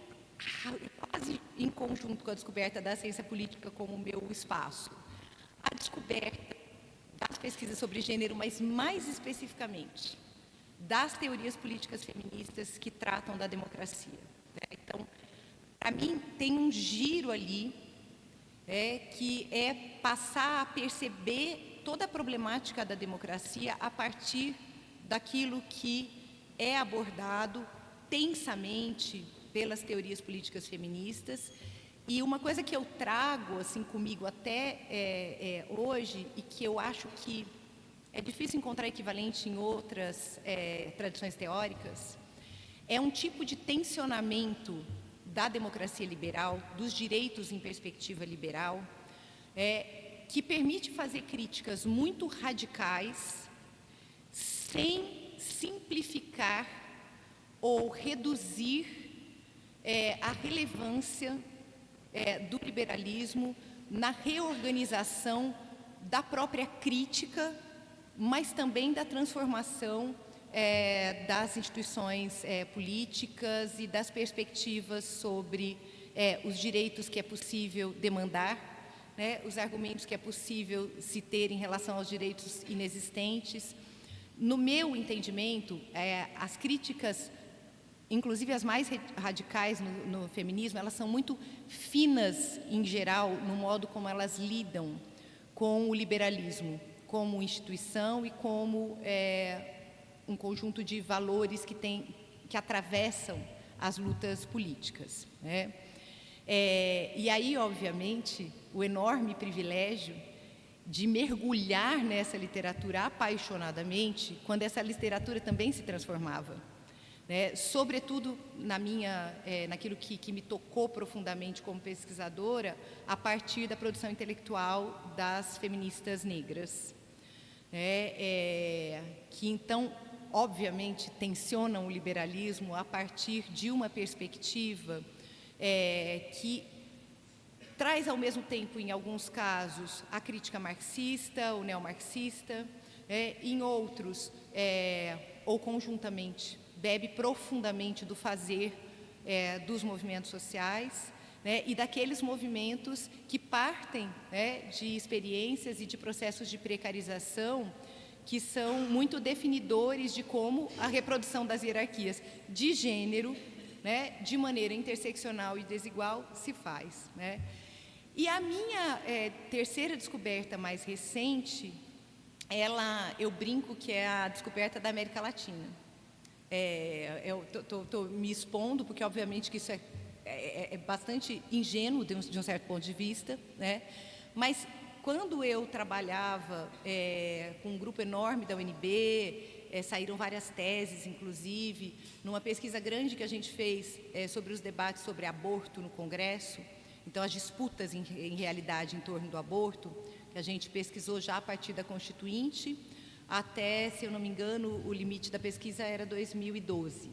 quase em conjunto com a descoberta da ciência política como meu espaço, a descoberta das pesquisas sobre gênero, mas mais especificamente das teorias políticas feministas que tratam da democracia, né? Então, para mim, tem um giro ali, que é passar a perceber toda a problemática da democracia a partir daquilo que é abordado tensamente pelas teorias políticas feministas. E uma coisa que eu trago assim, comigo até hoje, e que eu acho que é difícil encontrar equivalente em outras tradições teóricas, é um tipo de tensionamento da democracia liberal, dos direitos em perspectiva liberal, que permite fazer críticas muito radicais, sem simplificar ou reduzir a relevância do liberalismo na reorganização da própria crítica, mas também da transformação das instituições políticas e das perspectivas sobre os direitos que é possível demandar, né, os argumentos que é possível se ter em relação aos direitos inexistentes. No meu entendimento, as críticas, inclusive as mais radicais no feminismo, elas são muito finas, em geral, no modo como elas lidam com o liberalismo. como instituição e como um conjunto de valores que atravessam as lutas políticas, né? E aí, obviamente, o enorme privilégio de mergulhar nessa literatura apaixonadamente, quando essa literatura também se transformava, né? Sobretudo naquilo que me tocou profundamente como pesquisadora, a partir da produção intelectual das feministas negras, né? Que então, obviamente, tensionam o liberalismo a partir de uma perspectiva que traz ao mesmo tempo, em alguns casos, a crítica marxista, o neomarxista, em outros, ou conjuntamente, bebe profundamente do fazer dos movimentos sociais, né, e daqueles movimentos que partem, né, de experiências e de processos de precarização que são muito definidores de como a reprodução das hierarquias de gênero, né, de maneira interseccional e desigual se faz, né? E a minha terceira descoberta mais recente, eu brinco que é a descoberta da América Latina. Eu estou me expondo, porque obviamente que isso é bastante ingênuo de um certo ponto de vista, né? Mas quando eu trabalhava com um grupo enorme da UNB, saíram várias teses, inclusive, numa pesquisa grande que a gente fez sobre os debates sobre aborto no Congresso. Então, as disputas, em realidade, em torno do aborto, que a gente pesquisou já a partir da Constituinte, até, se eu não me engano, o limite da pesquisa era 2012.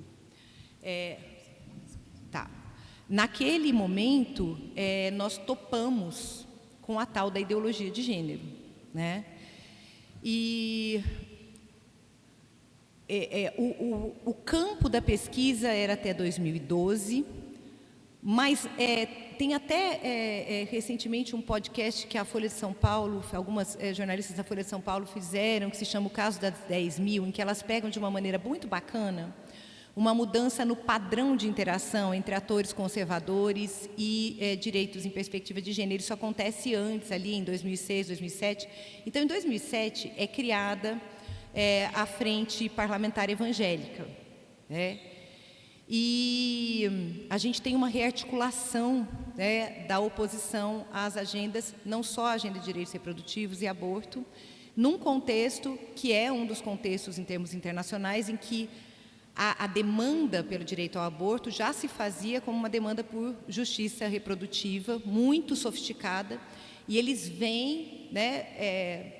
Naquele momento, nós topamos com a tal da ideologia de gênero, né? E o campo da pesquisa era até 2012, mas tem até recentemente um podcast que a Folha de São Paulo, algumas jornalistas da Folha de São Paulo fizeram, que se chama O Caso das 10.000, em que elas pegam de uma maneira muito bacana uma mudança no padrão de interação entre atores conservadores e direitos em perspectiva de gênero. Isso acontece antes, ali em 2006, 2007. Então, em 2007, é criada a Frente Parlamentar Evangélica, né? E a gente tem uma rearticulação, né, da oposição às agendas, não só a agenda de direitos reprodutivos e aborto, num contexto que é um dos contextos em termos internacionais em que a demanda pelo direito ao aborto já se fazia como uma demanda por justiça reprodutiva muito sofisticada, e eles vêm, né,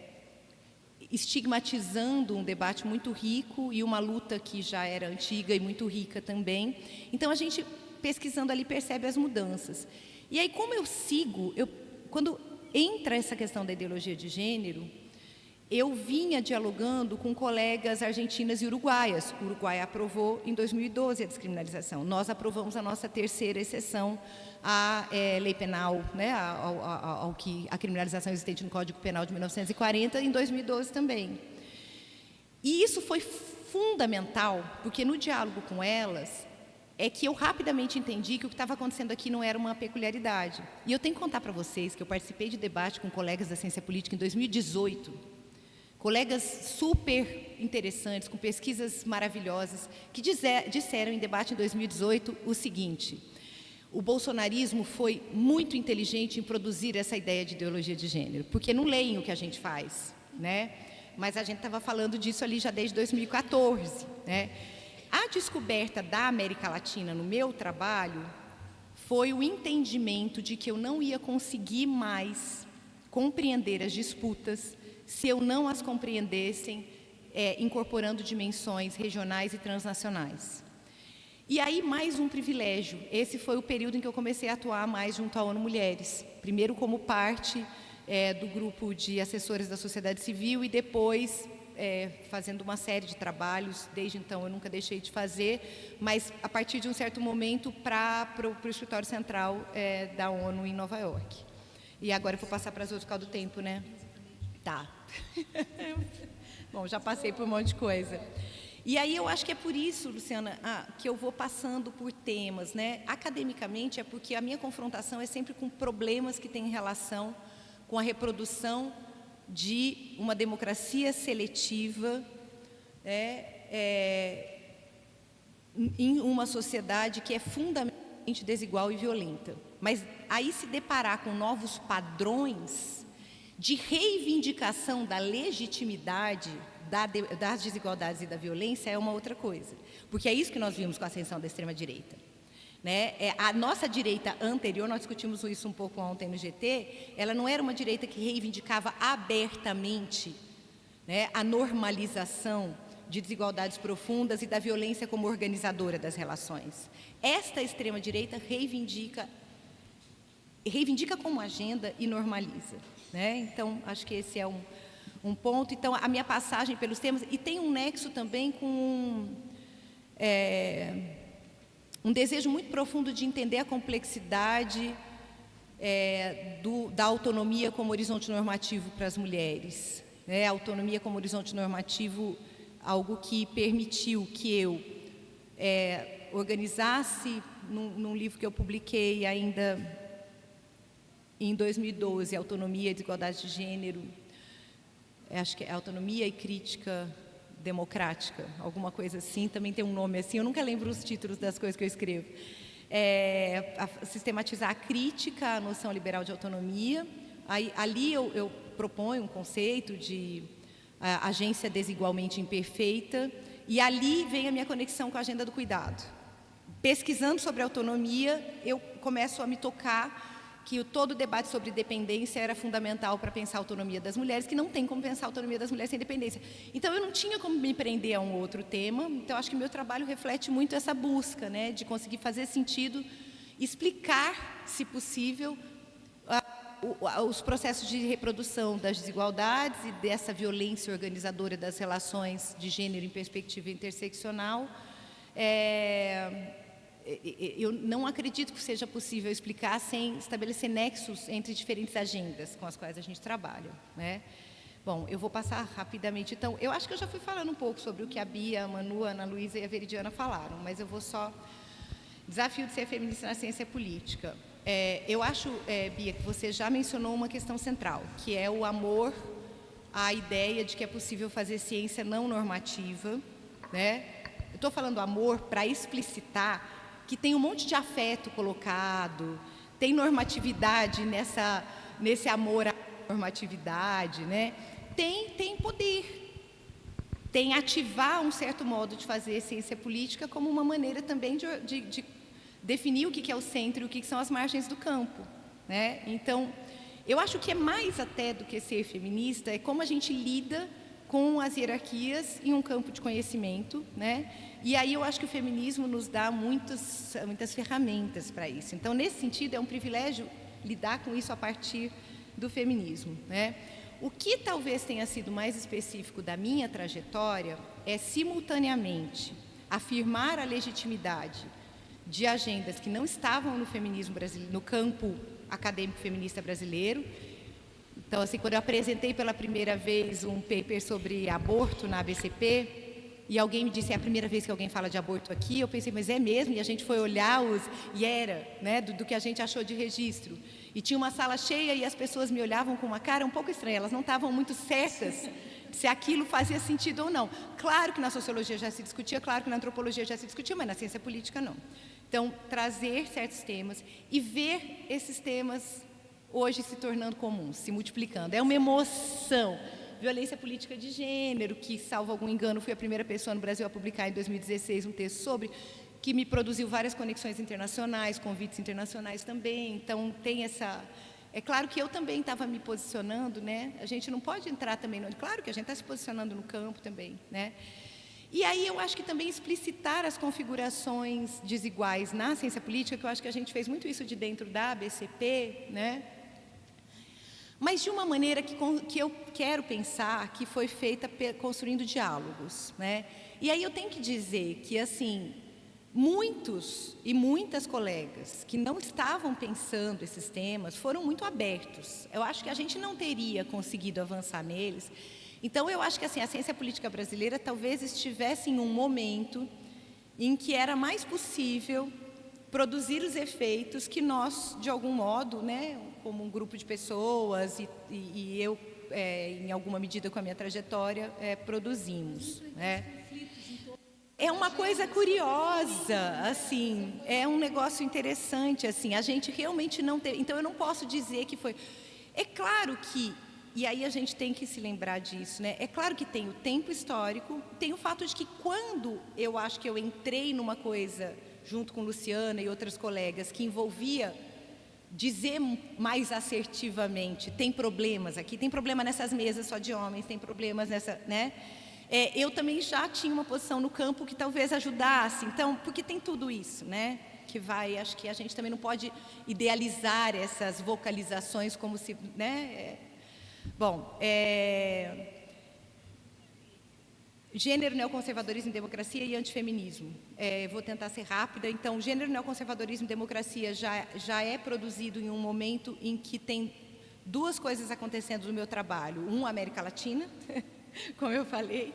estigmatizando um debate muito rico e uma luta que já era antiga e muito rica também. Então, a gente, pesquisando ali, percebe as mudanças. E aí, como eu sigo, quando entra essa questão da ideologia de gênero, eu vinha dialogando com colegas argentinas e uruguaias. O Uruguai aprovou em 2012 a descriminalização. Nós aprovamos a nossa terceira exceção à lei penal, né, a criminalização existente no Código Penal de 1940, em 2012 também. E isso foi fundamental, porque no diálogo com elas, é que eu rapidamente entendi que o que estava acontecendo aqui não era uma peculiaridade. E eu tenho que contar para vocês que eu participei de debate com colegas da ciência política em 2018, colegas super interessantes, com pesquisas maravilhosas, que disseram em debate em 2018 o seguinte: o bolsonarismo foi muito inteligente em produzir essa ideia de ideologia de gênero, porque não leem o que a gente faz, né? Mas a gente estava falando disso ali já desde 2014, né? A descoberta da América Latina no meu trabalho foi o entendimento de que eu não ia conseguir mais compreender as disputas se eu não as compreendessem incorporando dimensões regionais e transnacionais. E aí, mais um privilégio. Esse foi o período em que eu comecei a atuar mais junto à ONU Mulheres. Primeiro como parte do grupo de assessores da sociedade civil e depois fazendo uma série de trabalhos. Desde então eu nunca deixei de fazer, mas a partir de um certo momento para o escritório central da ONU em Nova York. E agora eu vou passar para as outras por causa do tempo, né? Tá. Bom, já passei por um monte de coisa. E aí eu acho que é por isso, Luciana, que eu vou passando por temas, né? Academicamente é porque a minha confrontação é sempre com problemas que têm relação com a reprodução de uma democracia seletiva em uma sociedade que é fundamentalmente desigual e violenta. Mas aí se deparar com novos padrões de reivindicação da legitimidade das desigualdades e da violência é uma outra coisa. Porque é isso que nós vimos com a ascensão da extrema-direita. Né? A nossa direita anterior, nós discutimos isso um pouco ontem no GT, ela não era uma direita que reivindicava abertamente, né, a normalização de desigualdades profundas e da violência como organizadora das relações. Esta extrema-direita reivindica como agenda e normaliza. Né? Então, acho que esse é um ponto. Então, a minha passagem pelos temas, e tem um nexo também com um desejo muito profundo de entender a complexidade da autonomia como horizonte normativo para as mulheres. Né? A autonomia como horizonte normativo, algo que permitiu que eu organizasse, num livro que eu publiquei ainda em 2012, Autonomia e Desigualdade de Gênero, acho que é Autonomia e Crítica Democrática, alguma coisa assim, também tem um nome assim, eu nunca lembro os títulos das coisas que eu escrevo. Sistematizar a crítica à noção liberal de autonomia. Ali eu proponho um conceito de agência desigualmente imperfeita, e ali vem a minha conexão com a agenda do cuidado. Pesquisando sobre autonomia, eu começo a me tocar que todo o debate sobre dependência era fundamental para pensar a autonomia das mulheres, que não tem como pensar a autonomia das mulheres sem dependência. Então, eu não tinha como me prender a um outro tema, então, acho que meu trabalho reflete muito essa busca, né, de conseguir fazer sentido, explicar, se possível, os processos de reprodução das desigualdades e dessa violência organizadora das relações de gênero em perspectiva interseccional. Eu não acredito que seja possível explicar sem estabelecer nexos entre diferentes agendas com as quais a gente trabalha. Né? Bom, eu vou passar rapidamente. Então, eu acho que eu já fui falando um pouco sobre o que a Bia, a Manu, a Ana Luísa e a Veridiana falaram, mas eu vou só... Desafio de ser feminista na ciência política. Eu acho, Bia, que você já mencionou uma questão central, que é o amor à ideia de que é possível fazer ciência não normativa. Né? Eu estou falando amor para explicitar que tem um monte de afeto colocado, tem normatividade nesse amor à normatividade, né? Tem poder, tem ativar um certo modo de fazer ciência política como uma maneira também de definir o que é o centro e o que são as margens do campo. Né? Então, eu acho que é mais até do que ser feminista, é como a gente lida com as hierarquias em um campo de conhecimento, né? E aí eu acho que o feminismo nos dá muitas ferramentas para isso. Então, nesse sentido, é um privilégio lidar com isso a partir do feminismo, né? O que talvez tenha sido mais específico da minha trajetória é, simultaneamente, afirmar a legitimidade de agendas que não estavam no feminismo brasileiro, no campo acadêmico feminista brasileiro. Então, assim, quando eu apresentei pela primeira vez um paper sobre aborto na ABCP, e alguém me disse, é a primeira vez que alguém fala de aborto aqui, eu pensei, mas é mesmo? E a gente foi olhar e era, né, do que a gente achou de registro. E tinha uma sala cheia e as pessoas me olhavam com uma cara um pouco estranha, elas não estavam muito certas se aquilo fazia sentido ou não. Claro que na sociologia já se discutia, claro que na antropologia já se discutia, mas na ciência política não. Então, trazer certos temas e ver esses temas hoje se tornando comuns, se multiplicando. É uma emoção. Violência política de gênero, que, salvo algum engano, fui a primeira pessoa no Brasil a publicar em 2016 um texto sobre, que me produziu várias conexões internacionais, convites internacionais também. Então, tem essa... É claro que eu também estava me posicionando, né? A gente não pode entrar também... Claro que a gente está se posicionando no campo também, né? E aí eu acho que também explicitar as configurações desiguais na ciência política, que eu acho que a gente fez muito isso de dentro da ABCP, né? Mas de uma maneira que eu quero pensar que foi feita construindo diálogos, né? E aí eu tenho que dizer que, assim, muitos e muitas colegas que não estavam pensando esses temas foram muito abertos. Eu acho que a gente não teria conseguido avançar neles. Então, eu acho que, assim, a ciência política brasileira talvez estivesse em um momento em que era mais possível produzir os efeitos que nós, de algum modo, né, como um grupo de pessoas e eu em alguma medida com a minha trajetória, produzimos, né? É uma coisa curiosa, assim, é um negócio interessante, assim, a gente realmente não teve, então eu não posso dizer que foi. É claro que, e aí a gente tem que se lembrar disso, né? É claro que tem o tempo histórico, tem o fato de que quando eu acho que eu entrei numa coisa, junto com Luciana e outras colegas, que envolvia dizer mais assertivamente, tem problemas aqui, tem problema nessas mesas só de homens, tem problemas nessa, né? Eu também já tinha uma posição no campo que talvez ajudasse, então, porque tem tudo isso, né? Que vai, acho que a gente também não pode idealizar essas vocalizações como se, né? Bom, gênero, neoconservadorismo, democracia e antifeminismo. Vou tentar ser rápida. Então, gênero, neoconservadorismo e democracia já é produzido em um momento em que tem duas coisas acontecendo no meu trabalho. Um, América Latina, como eu falei.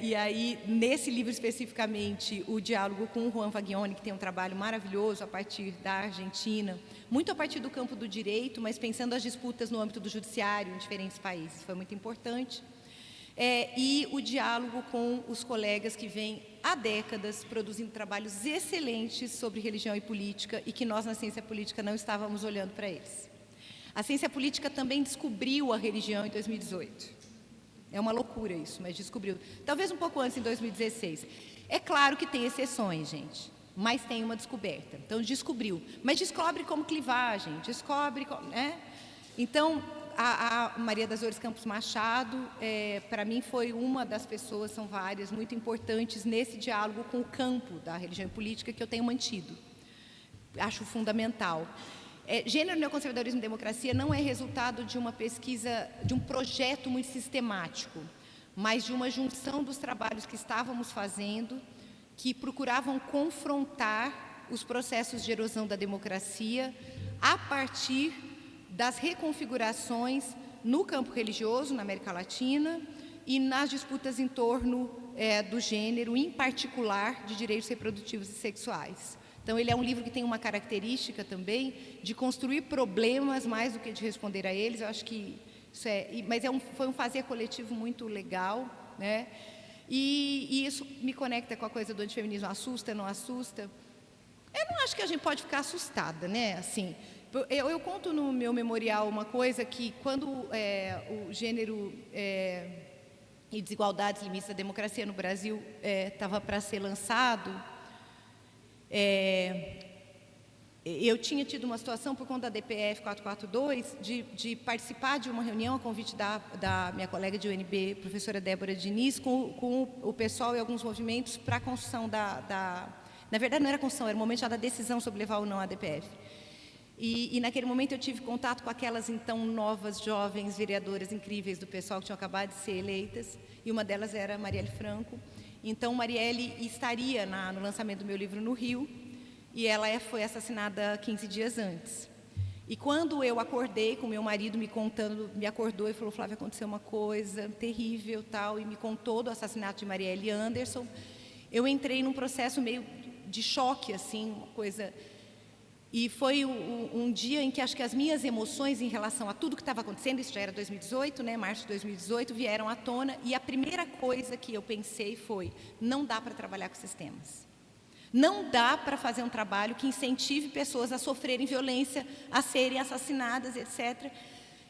E aí, nesse livro especificamente, o diálogo com o Juan Fagioni, que tem um trabalho maravilhoso a partir da Argentina, muito a partir do campo do direito, mas pensando as disputas no âmbito do judiciário em diferentes países. Foi muito importante. E o diálogo com os colegas que vêm há décadas produzindo trabalhos excelentes sobre religião e política e que nós, na ciência política, não estávamos olhando para eles. A ciência política também descobriu a religião em 2018. É uma loucura isso, mas descobriu. Talvez um pouco antes, em 2016. É claro que tem exceções, gente, mas tem uma descoberta. Então, descobriu. Mas descobre como clivagem, descobre, né? Então, a Maria das Dores Campos Machado, para mim, foi uma das pessoas, são várias, muito importantes nesse diálogo com o campo da religião e política que eu tenho mantido. Acho fundamental. Gênero, neoconservadorismo e democracia não é resultado de uma pesquisa, de um projeto muito sistemático, mas de uma junção dos trabalhos que estávamos fazendo, que procuravam confrontar os processos de erosão da democracia a partir das reconfigurações no campo religioso, na América Latina, e nas disputas em torno do gênero, em particular de direitos reprodutivos e sexuais. Então, ele é um livro que tem uma característica também de construir problemas mais do que de responder a eles. Eu acho que isso mas foi um fazer coletivo muito legal, né? E isso me conecta com a coisa do antifeminismo. Assusta, não assusta? Eu não acho que a gente pode ficar assustada, né? Assim, eu conto no meu memorial uma coisa que quando o gênero e desigualdades, limites da democracia no Brasil estava para ser lançado, eu tinha tido uma situação por conta da DPF 442 de participar de uma reunião a convite da minha colega de UNB, professora Débora Diniz, com o pessoal e alguns movimentos para a construção na verdade não era construção, era o momento já da decisão sobre levar ou não a DPF. E naquele momento eu tive contato com aquelas então novas, jovens vereadoras incríveis do pessoal que tinham acabado de ser eleitas, e uma delas era a Marielle Franco. Então, Marielle estaria no lançamento do meu livro no Rio, e ela foi assassinada 15 dias antes. E quando eu acordei com meu marido me contando, me acordou e falou: Flávia, aconteceu uma coisa terrível, tal, e me contou do assassinato de Marielle Anderson, eu entrei num processo meio de choque, assim, uma coisa. E foi um dia em que acho que as minhas emoções em relação a tudo que estava acontecendo, isso já era 2018, né, março de 2018, vieram à tona, e a primeira coisa que eu pensei foi: não dá para trabalhar com sistemas. Não dá para fazer um trabalho que incentive pessoas a sofrerem violência, a serem assassinadas, etc.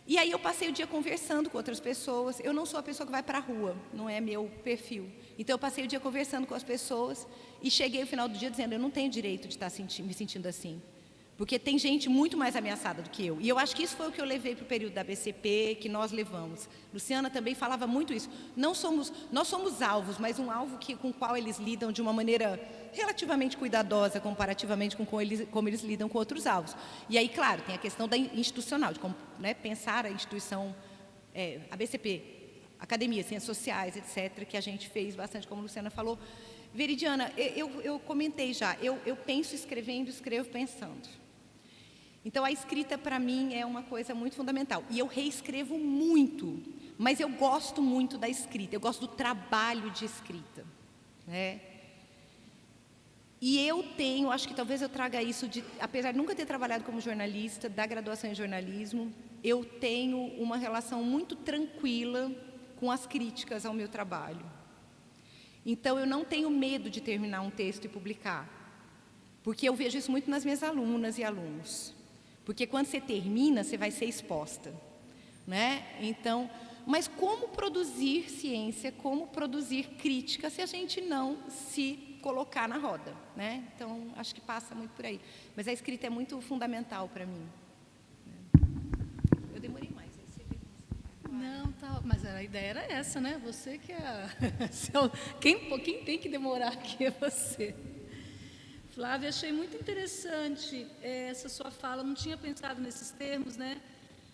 E aí eu passei o dia conversando com outras pessoas. Eu não sou a pessoa que vai para a rua, não é meu perfil. Então eu passei o dia conversando com as pessoas e cheguei ao final do dia dizendo: eu não tenho direito de estar me sentindo assim. Porque tem gente muito mais ameaçada do que eu. E eu acho que isso foi o que eu levei para o período da BCP, que nós levamos. Luciana também falava muito isso. Nós somos alvos, mas um alvo com o qual eles lidam de uma maneira relativamente cuidadosa, comparativamente com como eles lidam com outros alvos. E aí, claro, tem a questão da institucional, de como, né, pensar a instituição, a BCP, academia, ciências sociais, etc., que a gente fez bastante, como a Luciana falou. Veridiana, eu comentei já, eu penso escrevendo, escrevo pensando. Então, a escrita, para mim, é uma coisa muito fundamental. E eu reescrevo muito, mas eu gosto muito da escrita, eu gosto do trabalho de escrita, né? E eu acho que talvez eu traga isso, apesar de nunca ter trabalhado como jornalista, da graduação em jornalismo, eu tenho uma relação muito tranquila com as críticas ao meu trabalho. Então, eu não tenho medo de terminar um texto e publicar, porque eu vejo isso muito nas minhas alunas e alunos. Porque quando você termina, você vai ser exposta, né? Então, mas como produzir ciência, como produzir crítica se a gente não se colocar na roda, né? Então, acho que passa muito por aí. Mas a escrita é muito fundamental para mim. Eu demorei mais. Não, tá, mas a ideia era essa, né? Você que é... Quem tem que demorar aqui é você. Flávia, achei muito interessante essa sua fala, não tinha pensado nesses termos, né?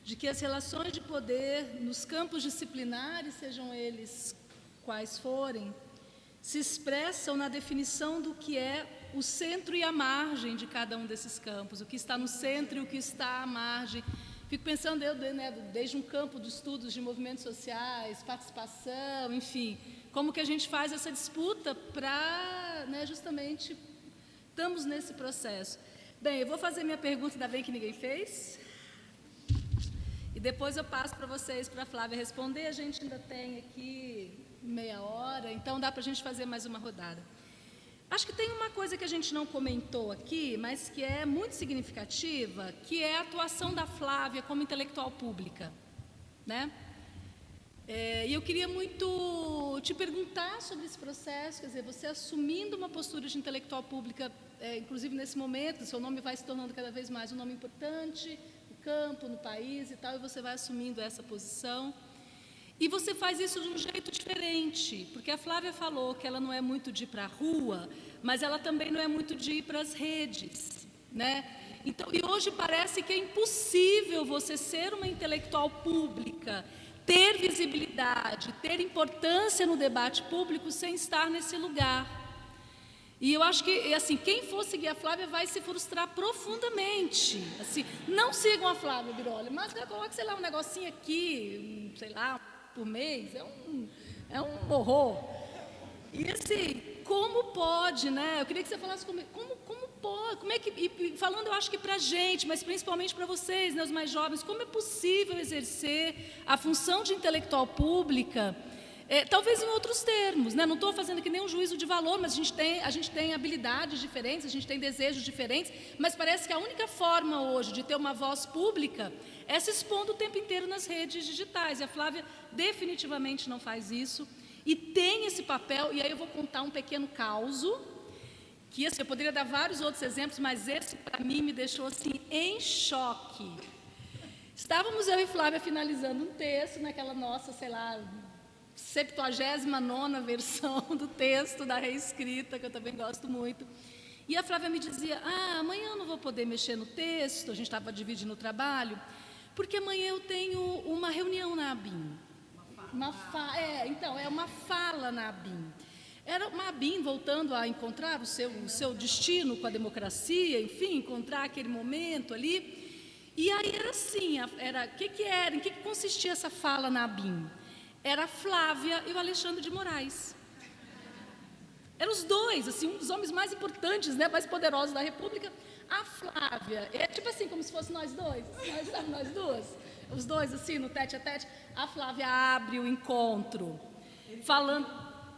De que as relações de poder nos campos disciplinares, sejam eles quais forem, se expressam na definição do que é o centro e a margem de cada um desses campos, o que está no centro e o que está à margem. Fico pensando, desde um campo de estudos de movimentos sociais, participação, enfim, como que a gente faz essa disputa para, né, justamente, estamos nesse processo. Bem, eu vou fazer minha pergunta, ainda bem que ninguém fez, e depois eu passo para vocês, para a Flávia responder. A gente ainda tem aqui meia hora, então dá para a gente fazer mais uma rodada. Acho que tem uma coisa que a gente não comentou aqui, mas que é muito significativa, que é a atuação da Flávia como intelectual pública, né? E eu queria muito te perguntar sobre esse processo, quer dizer, você assumindo uma postura de intelectual pública, inclusive nesse momento, seu nome vai se tornando cada vez mais um nome importante no campo, no país e tal, e você vai assumindo essa posição. E você faz isso de um jeito diferente, porque a Flávia falou que ela não é muito de ir para a rua, mas ela também não é muito de ir para as redes, né? Então, e hoje parece que é impossível você ser uma intelectual pública, ter visibilidade, ter importância no debate público sem estar nesse lugar. E eu acho que, assim, quem for seguir a Flávia vai se frustrar profundamente. Assim, não sigam a Flávia Biroli, mas coloque, sei lá, um negocinho aqui, sei lá, por mês, é um horror. E assim, como pode, né? Eu queria que você falasse como pode, como é que, e falando, eu acho que para a gente, mas principalmente para vocês, né, os mais jovens, como é possível exercer a função de intelectual pública, talvez em outros termos, né? Não estou fazendo aqui nenhum juízo de valor, mas a gente tem habilidades diferentes, a gente tem desejos diferentes, mas parece que a única forma hoje de ter uma voz pública é se expondo o tempo inteiro nas redes digitais, e a Flávia definitivamente não faz isso, e tem esse papel, e aí eu vou contar um pequeno causo, que assim, eu poderia dar vários outros exemplos, mas esse para mim me deixou assim em choque. Estávamos eu e Flávia finalizando um texto naquela nossa, sei lá, 79ª versão do texto da reescrita, que eu também gosto muito. E a Flávia me dizia, amanhã eu não vou poder mexer no texto, a gente estava dividindo o trabalho, porque amanhã eu tenho uma reunião na ABIN. Uma fala na ABIN. Era uma ABIN voltando a encontrar o seu destino com a democracia, enfim, encontrar aquele momento ali. E aí era assim, em que consistia essa fala na ABIN? Era a Flávia e o Alexandre de Moraes. Eram os dois, assim, um dos homens mais importantes, né, mais poderosos da República. A Flávia, é tipo assim, como se fosse nós dois, nós duas, os dois assim, no tete-a-tete. A Flávia abre o encontro, falando...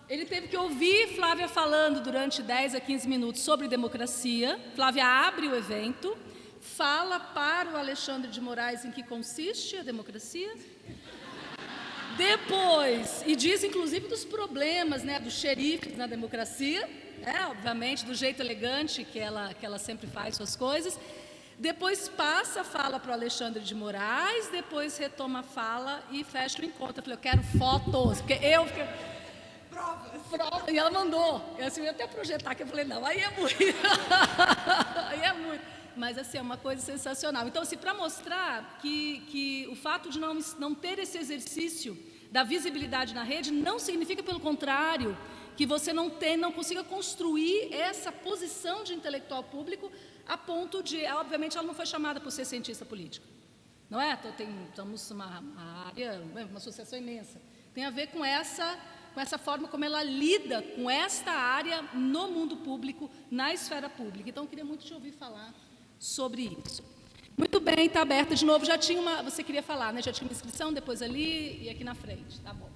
Ele teve que ouvir Flávia falando durante 10 a 15 minutos sobre democracia. Flávia abre o evento, fala para o Alexandre de Moraes em que consiste a democracia. Depois, e diz inclusive dos problemas, né, dos xerifes na democracia, obviamente do jeito elegante que ela sempre faz suas coisas. Depois passa a fala para o Alexandre de Moraes, depois retoma a fala e fecha o encontro. Eu falei, eu quero fotos, porque eu fiquei... Prova. E ela mandou. Eu ia até projetar, que eu falei, não, aí é muito. Aí é muito. Mas, assim, é uma coisa sensacional. Então, assim, para mostrar que o fato de não ter esse exercício da visibilidade na rede não significa, pelo contrário, que você não consiga construir essa posição de intelectual público a ponto de... Obviamente, ela não foi chamada por ser cientista político. Não é? Estamos uma área, uma associação imensa. Tem a ver com essa forma como ela lida com esta área no mundo público, na esfera pública. Então, eu queria muito te ouvir falar sobre isso. Muito bem, está aberta de novo. Já tinha uma... Você queria falar, né? Já tinha uma inscrição, depois ali e aqui na frente. Tá bom.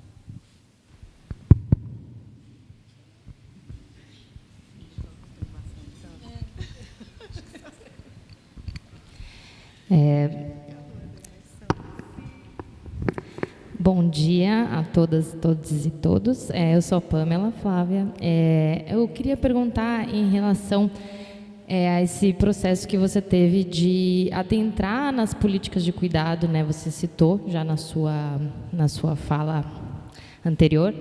Bom dia a todas, todos e todos. Eu sou a Pamela Flávia. Eu queria perguntar em relação a esse processo que você teve de adentrar nas políticas de cuidado, né? Você citou já na sua fala anterior,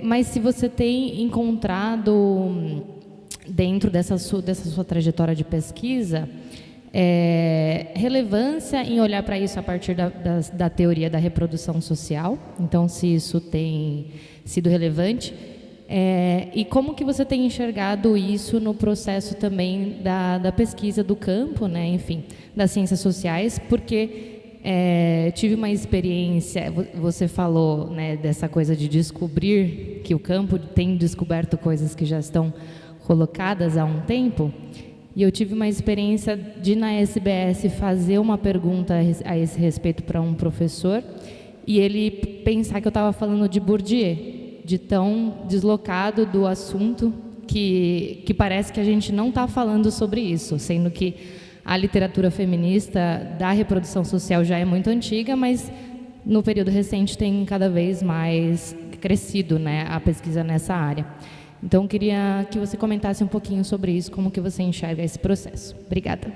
mas se você tem encontrado dentro dessa sua trajetória de pesquisa relevância em olhar para isso a partir da teoria da reprodução social. Então, se isso tem sido relevante, e como que você tem enxergado isso no processo também da pesquisa do campo, né? Enfim, das ciências sociais, porque tive uma experiência, você falou, né, dessa coisa de descobrir que o campo tem descoberto coisas que já estão colocadas há um tempo. E eu tive uma experiência de, na SBS, fazer uma pergunta a esse respeito para um professor e ele pensar que eu estava falando de Bourdieu, de tão deslocado do assunto que parece que a gente não está falando sobre isso, sendo que a literatura feminista da reprodução social já é muito antiga, mas no período recente tem cada vez mais crescido, né, a pesquisa nessa área. Então, queria que você comentasse um pouquinho sobre isso, como que você enxerga esse processo. Obrigada.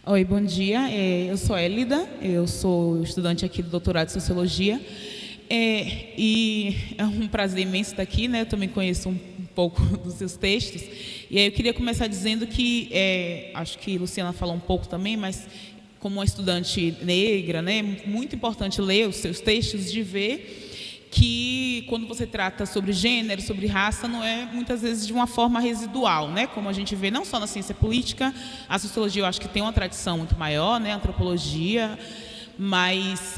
Oi, bom dia. Eu sou Élida, eu sou estudante aqui do doutorado de Sociologia. E é um prazer imenso estar aqui, né? Eu também conheço um pouco dos seus textos. E aí eu queria começar dizendo que, acho que a Luciana falou um pouco também, mas como uma estudante negra, né, muito importante ler os seus textos, de ver que quando você trata sobre gênero, sobre raça, não é muitas vezes de uma forma residual, né, como a gente vê não só na ciência política, a sociologia eu acho que tem uma tradição muito maior, né, a antropologia, mas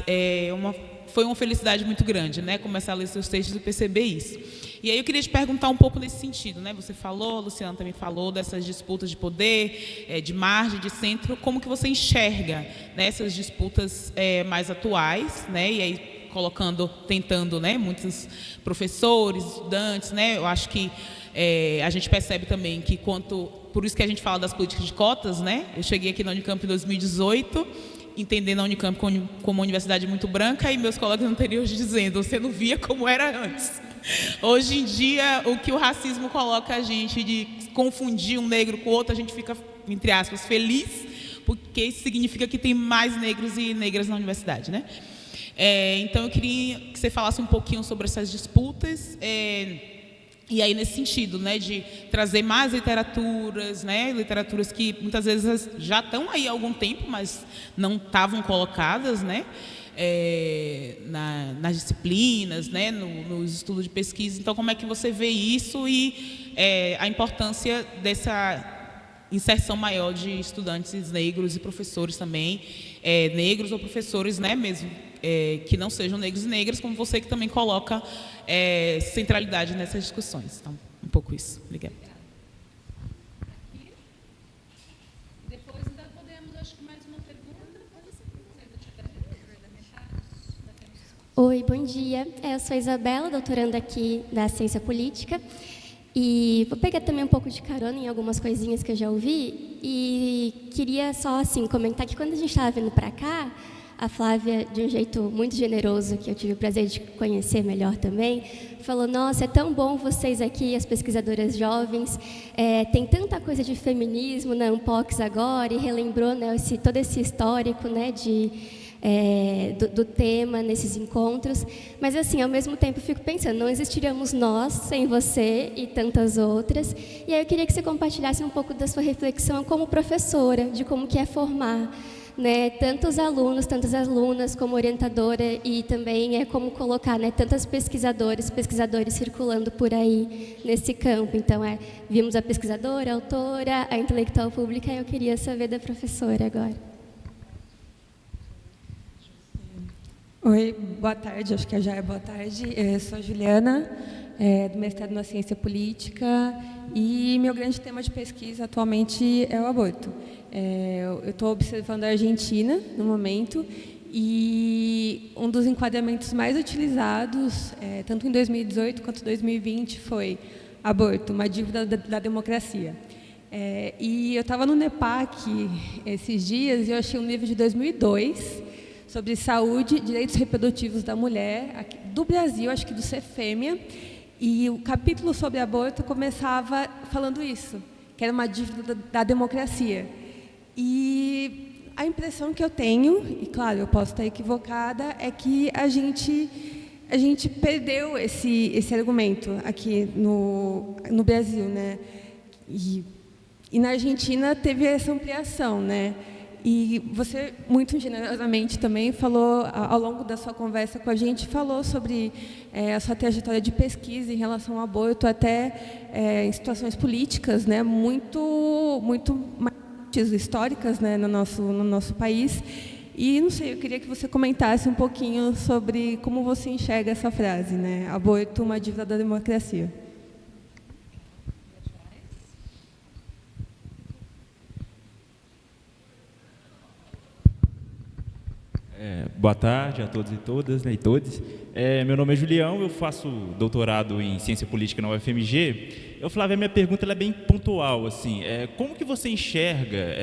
foi uma felicidade muito grande, né, começar a ler seus textos e perceber isso. E aí eu queria te perguntar um pouco nesse sentido, né? Você falou, a Luciana também falou dessas disputas de poder, de margem, de centro, como que você enxerga, né, essas disputas mais atuais, né? E aí tentando, né, muitos professores, estudantes, né? Eu acho que a gente percebe também que por isso que a gente fala das políticas de cotas, né? Eu cheguei aqui na Unicamp em 2018, entendendo a Unicamp como uma universidade muito branca, e meus colegas anteriores dizendo, você não via como era antes. Hoje em dia, o que o racismo coloca a gente de confundir um negro com o outro, a gente fica, entre aspas, feliz, porque isso significa que tem mais negros e negras na universidade, né? Então, eu queria que você falasse um pouquinho sobre essas disputas, e aí nesse sentido, né, de trazer mais literaturas, né, literaturas que muitas vezes já estão aí há algum tempo, mas não estavam colocadas, né, nas disciplinas, né, nos estudos de pesquisa. Então, como é que você vê isso e a importância dessa inserção maior de estudantes negros e professores também, negros ou professores, né, mesmo, que não sejam negros e negras, como você que também coloca centralidade nessas discussões. Então, um pouco isso. Obrigada. Depois ainda podemos, acho que mais uma pergunta. Oi, bom dia. Eu sou Isabela, doutoranda aqui da Ciência Política. E vou pegar também um pouco de carona em algumas coisinhas que eu já ouvi. E queria só assim, comentar que quando a gente estava vindo para cá, a Flávia, de um jeito muito generoso, que eu tive o prazer de conhecer melhor também, falou, nossa, é tão bom vocês aqui, as pesquisadoras jovens, tem tanta coisa de feminismo na Unpox agora, e relembrou, né, todo esse histórico, né, do tema nesses encontros. Mas, assim, ao mesmo tempo, eu fico pensando, não existiríamos nós sem você e tantas outras. E aí eu queria que você compartilhasse um pouco da sua reflexão como professora, de como que é formar, né, tantos alunos, tantas alunas como orientadora, e também como colocar, né, tantas pesquisadores circulando por aí nesse campo. Então, vimos a pesquisadora, a autora, a intelectual pública, e eu queria saber da professora agora. Oi, boa tarde, acho que já é boa tarde. Eu sou a Juliana, do mestrado na ciência política e meu grande tema de pesquisa atualmente é o aborto. Eu estou observando a Argentina no momento e um dos enquadramentos mais utilizados, tanto em 2018 quanto em 2020, foi aborto, uma dívida da democracia. E eu estava no NEPAC esses dias e eu achei um livro de 2002 sobre saúde e direitos reprodutivos da mulher, aqui, do Brasil, acho que do Cefêmea, e o capítulo sobre aborto começava falando isso, que era uma dívida da democracia. E a impressão que eu tenho, e claro, eu posso estar equivocada, é que a gente perdeu esse argumento aqui no Brasil, né? E na Argentina teve essa ampliação, né? E você, muito generosamente também, falou, ao longo da sua conversa com a gente, falou sobre a sua trajetória de pesquisa em relação ao aborto, até em situações políticas, né, muito históricas, né, no nosso país. E, não sei, eu queria que você comentasse um pouquinho sobre como você enxerga essa frase, né, aborto, uma dívida da democracia. Boa tarde a todos e todas, né, e todos. Meu nome é Julião, eu faço doutorado em Ciência Política na UFMG. Flávia, a minha pergunta ela é bem pontual. Assim, como que você enxerga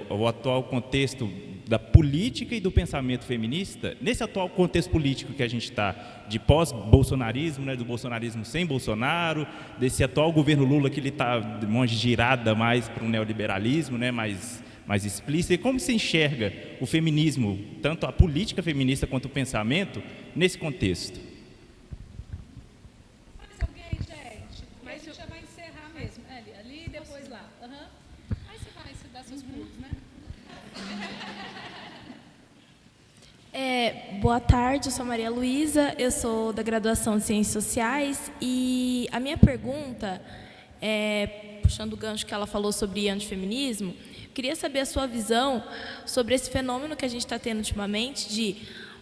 o atual contexto da política e do pensamento feminista, nesse atual contexto político que a gente está, de pós-bolsonarismo, né, do bolsonarismo sem Bolsonaro, desse atual governo Lula que ele está de uma girada mais para um neoliberalismo, né, mais explícita, e como você enxerga o feminismo, tanto a política feminista quanto o pensamento, nesse contexto? Mais alguém, gente? Mas a gente já vai encerrar mesmo. Ali e depois lá. Aí você vai dar seus pulos, né? Boa tarde, eu sou a Maria Luísa, eu sou da graduação de Ciências Sociais e a minha pergunta, puxando o gancho que ela falou sobre antifeminismo, queria saber a sua visão sobre esse fenômeno que a gente está tendo ultimamente de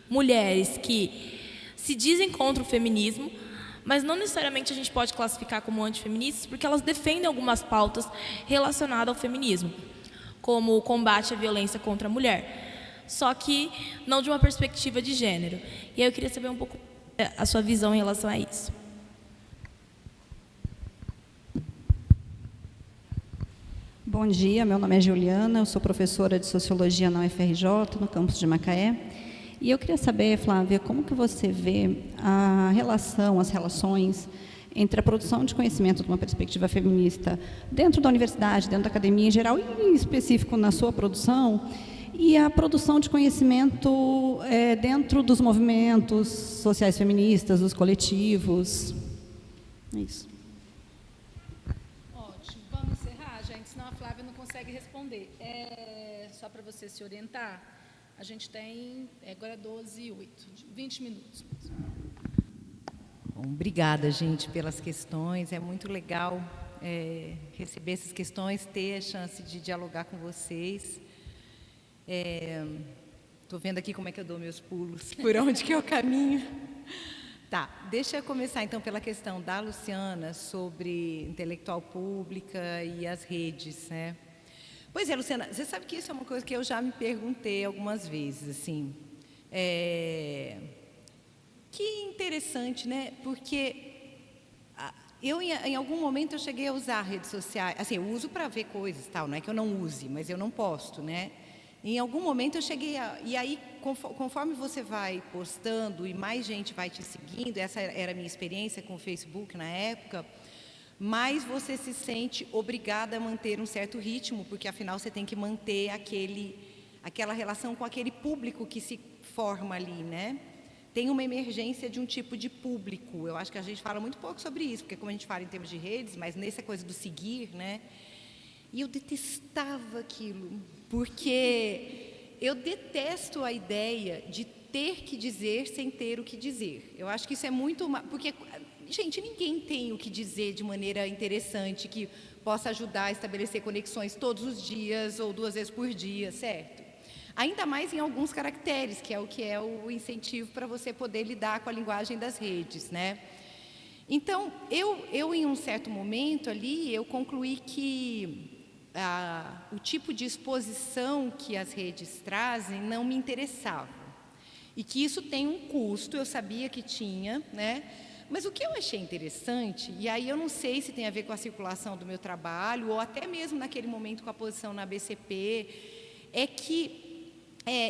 mulheres que se dizem contra o feminismo, mas não necessariamente a gente pode classificar como antifeministas, porque elas defendem algumas pautas relacionadas ao feminismo, como o combate à violência contra a mulher, só que não de uma perspectiva de gênero. E aí eu queria saber um pouco a sua visão em relação a isso. Bom dia, meu nome é Juliana, eu sou professora de Sociologia na UFRJ, no campus de Macaé. E eu queria saber, Flávia, como que você vê as relações entre a produção de conhecimento de uma perspectiva feminista dentro da universidade, dentro da academia em geral, e em específico na sua produção, e a produção de conhecimento dentro dos movimentos sociais feministas, dos coletivos. É isso. Consegue responder. Só para você se orientar, a gente tem agora 12h08, 20 minutos. Bom, obrigada, gente, pelas questões. É muito legal receber essas questões, ter a chance de dialogar com vocês. Estou vendo aqui como é que eu dou meus pulos, por onde que eu caminho. Tá, deixa eu começar então pela questão da Luciana sobre intelectual pública e as redes, né? Pois é, Luciana, você sabe que isso é uma coisa que eu já me perguntei algumas vezes, assim. Que interessante, né? Porque eu, em algum momento, eu cheguei a usar redes sociais. Assim, eu uso para ver coisas, tal. Não é que eu não use, mas eu não posto, né? Em algum momento eu cheguei a... E aí, conforme você vai postando e mais gente vai te seguindo, essa era a minha experiência com o Facebook na época, mais você se sente obrigada a manter um certo ritmo, porque afinal você tem que manter aquela relação com aquele público que se forma ali, né? Tem uma emergência de um tipo de público. Eu acho que a gente fala muito pouco sobre isso, porque como a gente fala em termos de redes, mas nessa coisa do seguir, né? E eu detestava aquilo, porque eu detesto a ideia de ter que dizer sem ter o que dizer. Eu acho que isso é muito... Porque, gente, ninguém tem o que dizer de maneira interessante, que possa ajudar a estabelecer conexões todos os dias ou 2 vezes por dia, certo? Ainda mais em alguns caracteres, que é o incentivo para você poder lidar com a linguagem das redes, né? Então, eu em um certo momento ali, eu concluí que o tipo de exposição que as redes trazem não me interessava. E que isso tem um custo, eu sabia que tinha, né? Mas o que eu achei interessante, e aí eu não sei se tem a ver com a circulação do meu trabalho, ou até mesmo naquele momento com a posição na ABCP, é que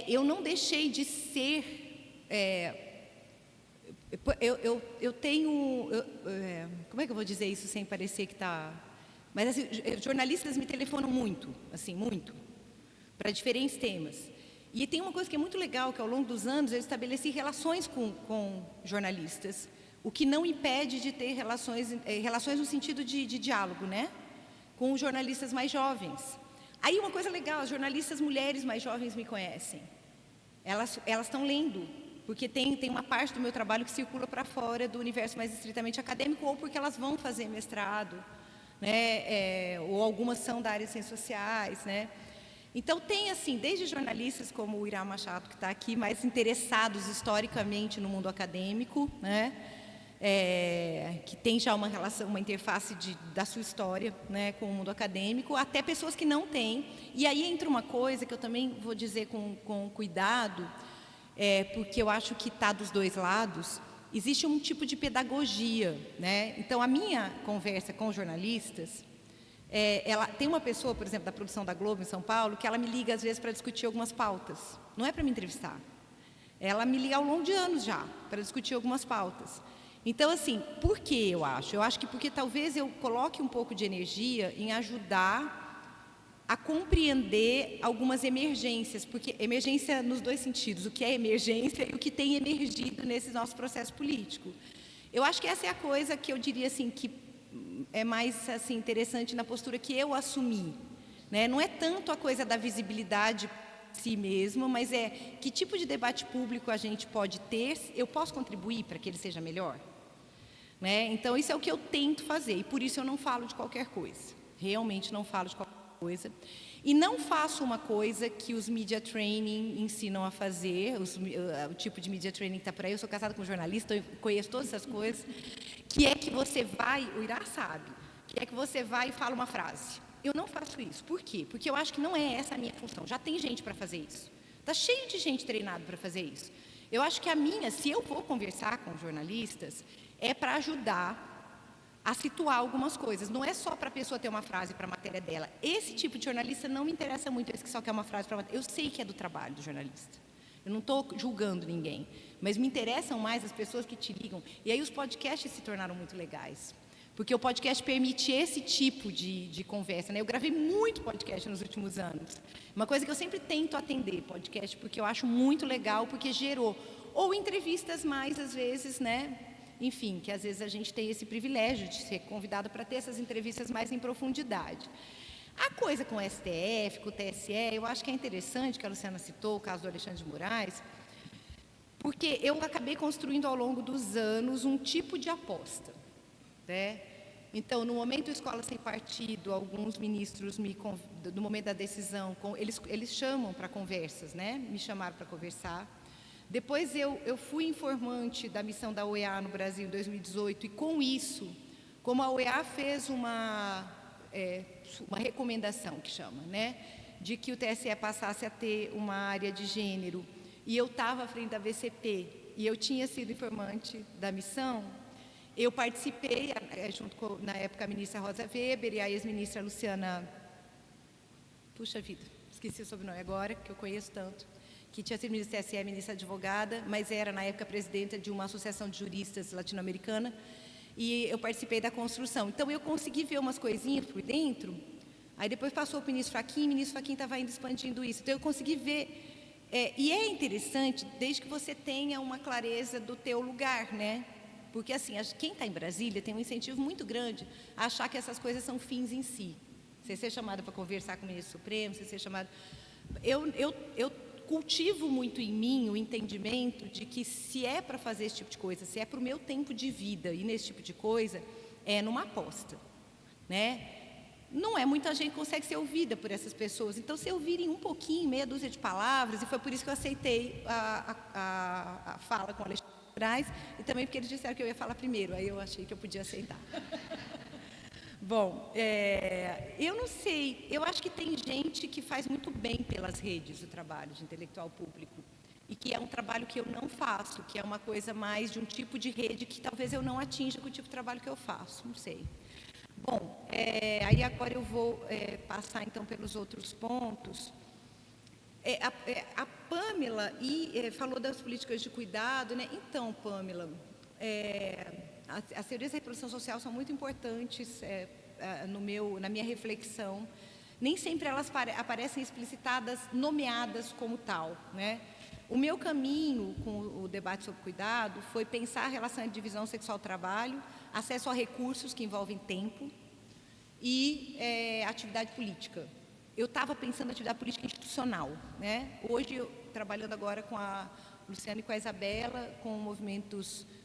eu não deixei de ser... eu tenho... como é que eu vou dizer isso sem parecer que está... Mas assim, jornalistas me telefonam muito, assim, muito, para diferentes temas. E tem uma coisa que é muito legal, que ao longo dos anos eu estabeleci relações com jornalistas, o que não impede de ter relações no sentido de diálogo, né? Com jornalistas mais jovens. Aí uma coisa legal, as jornalistas mulheres mais jovens me conhecem. Elas estão lendo, porque tem uma parte do meu trabalho que circula para fora do universo mais estritamente acadêmico, ou porque elas vão fazer mestrado, né? Ou algumas são da área de ciências sociais, né? Então tem assim, desde jornalistas como o Irá Machado, que está aqui, mais interessados historicamente no mundo acadêmico, né? Que tem já uma relação, uma interface da sua história, né, com o mundo acadêmico, até pessoas que não têm. E aí entra uma coisa que eu também vou dizer com cuidado, porque eu acho que está dos dois lados. Existe um tipo de pedagogia, né? Então, a minha conversa com jornalistas, tem uma pessoa, por exemplo, da produção da Globo em São Paulo, que ela me liga às vezes para discutir algumas pautas. Não é para me entrevistar. Ela me liga ao longo de anos já, para discutir algumas pautas. Então, assim, por que eu acho? Eu acho que porque talvez eu coloque um pouco de energia em ajudar a compreender algumas emergências, porque emergência nos dois sentidos, o que é emergência e o que tem emergido nesse nosso processo político. Eu acho que essa é a coisa que eu diria assim, que é mais assim, interessante na postura que eu assumi, né? Não é tanto a coisa da visibilidade em si mesmo, mas que tipo de debate público a gente pode ter, eu posso contribuir para que ele seja melhor? Né? Então, isso é o que eu tento fazer, e por isso eu não falo de qualquer coisa. Realmente não falo de qualquer coisa. E não faço uma coisa que os media training ensinam a fazer, o tipo de media training que está por aí. Eu sou casada com um jornalista, eu conheço todas essas coisas, que é que você vai, o Irá sabe, que é que você vai e fala uma frase. Eu não faço isso. Por quê? Porque eu acho que não é essa a minha função. Já tem gente para fazer isso. Está cheio de gente treinada para fazer isso. Eu acho que a minha, se eu vou conversar com jornalistas, é para ajudar a situar algumas coisas. Não é só para a pessoa ter uma frase para a matéria dela. Esse tipo de jornalista não me interessa muito, esse que só quer uma frase para a matéria. Eu sei que é do trabalho do jornalista. Eu não estou julgando ninguém. Mas me interessam mais as pessoas que te ligam. E aí os podcasts se tornaram muito legais. Porque o podcast permite esse tipo de conversa, né? Eu gravei muito podcast nos últimos anos. Uma coisa que eu sempre tento atender, podcast, porque eu acho muito legal, porque gerou. Ou entrevistas mais, às vezes, né? Enfim, que às vezes a gente tem esse privilégio de ser convidada para ter essas entrevistas mais em profundidade. A coisa com o STF, com o TSE, eu acho que é interessante, que a Luciana citou, o caso do Alexandre de Moraes, porque eu acabei construindo ao longo dos anos um tipo de aposta, né? Então, no momento Escola Sem Partido, alguns ministros, no momento da decisão, eles chamam para conversas, né? Me chamaram para conversar. Depois eu fui informante da missão da OEA no Brasil em 2018, e com isso, como a OEA fez uma recomendação, que chama, né? De que o TSE passasse a ter uma área de gênero, e eu estava à frente da VCP, e eu tinha sido informante da missão, eu participei, junto com, na época, a ministra Rosa Weber e a ex-ministra Luciana... Puxa vida, esqueci o sobrenome agora, que eu conheço tanto, que tinha sido ministra do TSE, ministra advogada, mas era, na época, presidenta de uma associação de juristas latino-americana, e eu participei da construção. Então, eu consegui ver umas coisinhas por dentro, aí depois passou para o ministro Fachin estava indo expandindo isso. Então, eu consegui ver, e é interessante, desde que você tenha uma clareza do teu lugar, né? Porque, assim, quem está em Brasília tem um incentivo muito grande a achar que essas coisas são fins em si. Você ser chamado para conversar com o ministro Supremo, você ser chamado... Eu cultivo muito em mim o entendimento de que, se é para fazer esse tipo de coisa, se é para o meu tempo de vida e nesse tipo de coisa, é numa aposta, né? Não é muita gente que consegue ser ouvida por essas pessoas. Então, se ouvirem um pouquinho, meia dúzia de palavras, e foi por isso que eu aceitei a fala com o Alexandre culturais, e também porque eles disseram que eu ia falar primeiro, aí eu achei que eu podia aceitar. Bom, eu não sei, eu acho que tem gente que faz muito bem pelas redes o trabalho de intelectual público, e que é um trabalho que eu não faço, que é uma coisa mais de um tipo de rede que talvez eu não atinja com o tipo de trabalho que eu faço, não sei. Bom, aí agora eu vou passar então pelos outros pontos. A Pamela falou das políticas de cuidado, né? Então, Pamela, as teorias da reprodução social são muito importantes na minha reflexão. Nem sempre elas aparecem explicitadas, nomeadas como tal, né? O meu caminho com o debate sobre cuidado foi pensar a relação entre divisão sexual e trabalho, acesso a recursos que envolvem tempo e atividade política. Eu estava pensando em atividade política institucional, né? Hoje, trabalhando agora com a Luciana e com a Isabela, com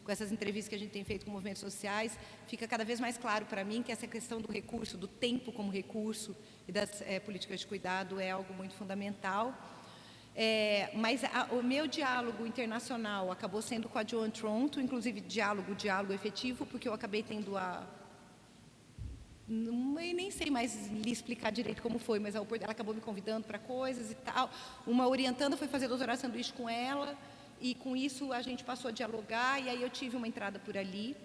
essas entrevistas que a gente tem feito com movimentos sociais, fica cada vez mais claro para mim que essa questão do recurso, do tempo como recurso e das políticas de cuidado é algo muito fundamental. Mas o meu diálogo internacional acabou sendo com a Joan Tronto, inclusive diálogo efetivo, porque eu acabei tendo eu nem sei mais lhe explicar direito como foi, mas ela acabou me convidando para coisas e tal. Uma orientanda foi fazer doutorado sanduíche com ela, e com isso a gente passou a dialogar, e aí eu tive uma entrada por ali.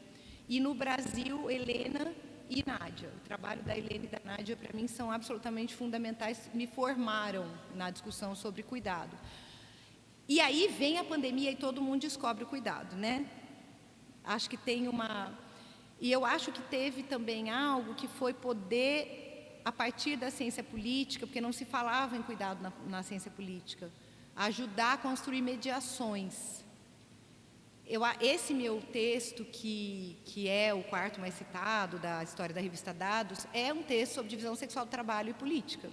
E no Brasil, Helena e Nádia. O trabalho da Helena e da Nádia, para mim, são absolutamente fundamentais, me formaram na discussão sobre cuidado. E aí vem a pandemia e todo mundo descobre o cuidado, né? Acho que tem E eu acho que teve também algo que foi poder, a partir da ciência política, porque não se falava em cuidado na ciência política, ajudar a construir mediações. Esse meu texto, que é o quarto mais citado da história da revista Dados, é um texto sobre divisão sexual do trabalho e política.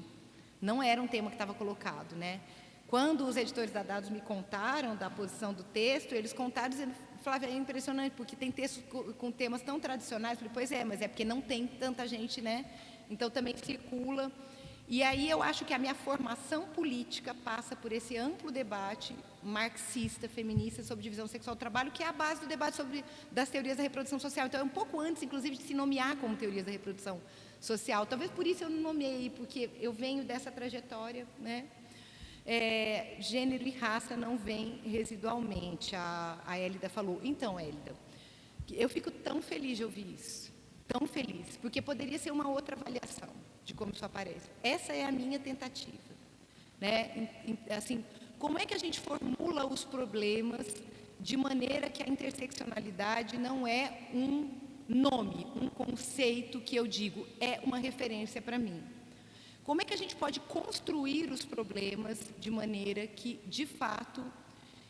Não era um tema que estava colocado, né? Quando os editores da Dados me contaram da posição do texto, eles contaram dizendo: Flávia, é impressionante, porque tem textos com temas tão tradicionais. Eu falei: pois é, mas é porque não tem tanta gente, né? Então também circula. E aí eu acho que a minha formação política passa por esse amplo debate marxista, feminista, sobre divisão sexual do trabalho, que é a base do debate das teorias da reprodução social. Então é um pouco antes, inclusive, de se nomear como teorias da reprodução social. Talvez por isso eu não nomeei, porque eu venho dessa trajetória, né? Gênero e raça não vêm residualmente, a Hélida falou. Então, Hélida, eu fico tão feliz de ouvir isso, tão feliz, porque poderia ser uma outra avaliação de como isso aparece. Essa é a minha tentativa, né? Assim, como é que a gente formula os problemas de maneira que a interseccionalidade não é um nome, um conceito que eu digo, é uma referência para mim? Como é que a gente pode construir os problemas de maneira que, de fato,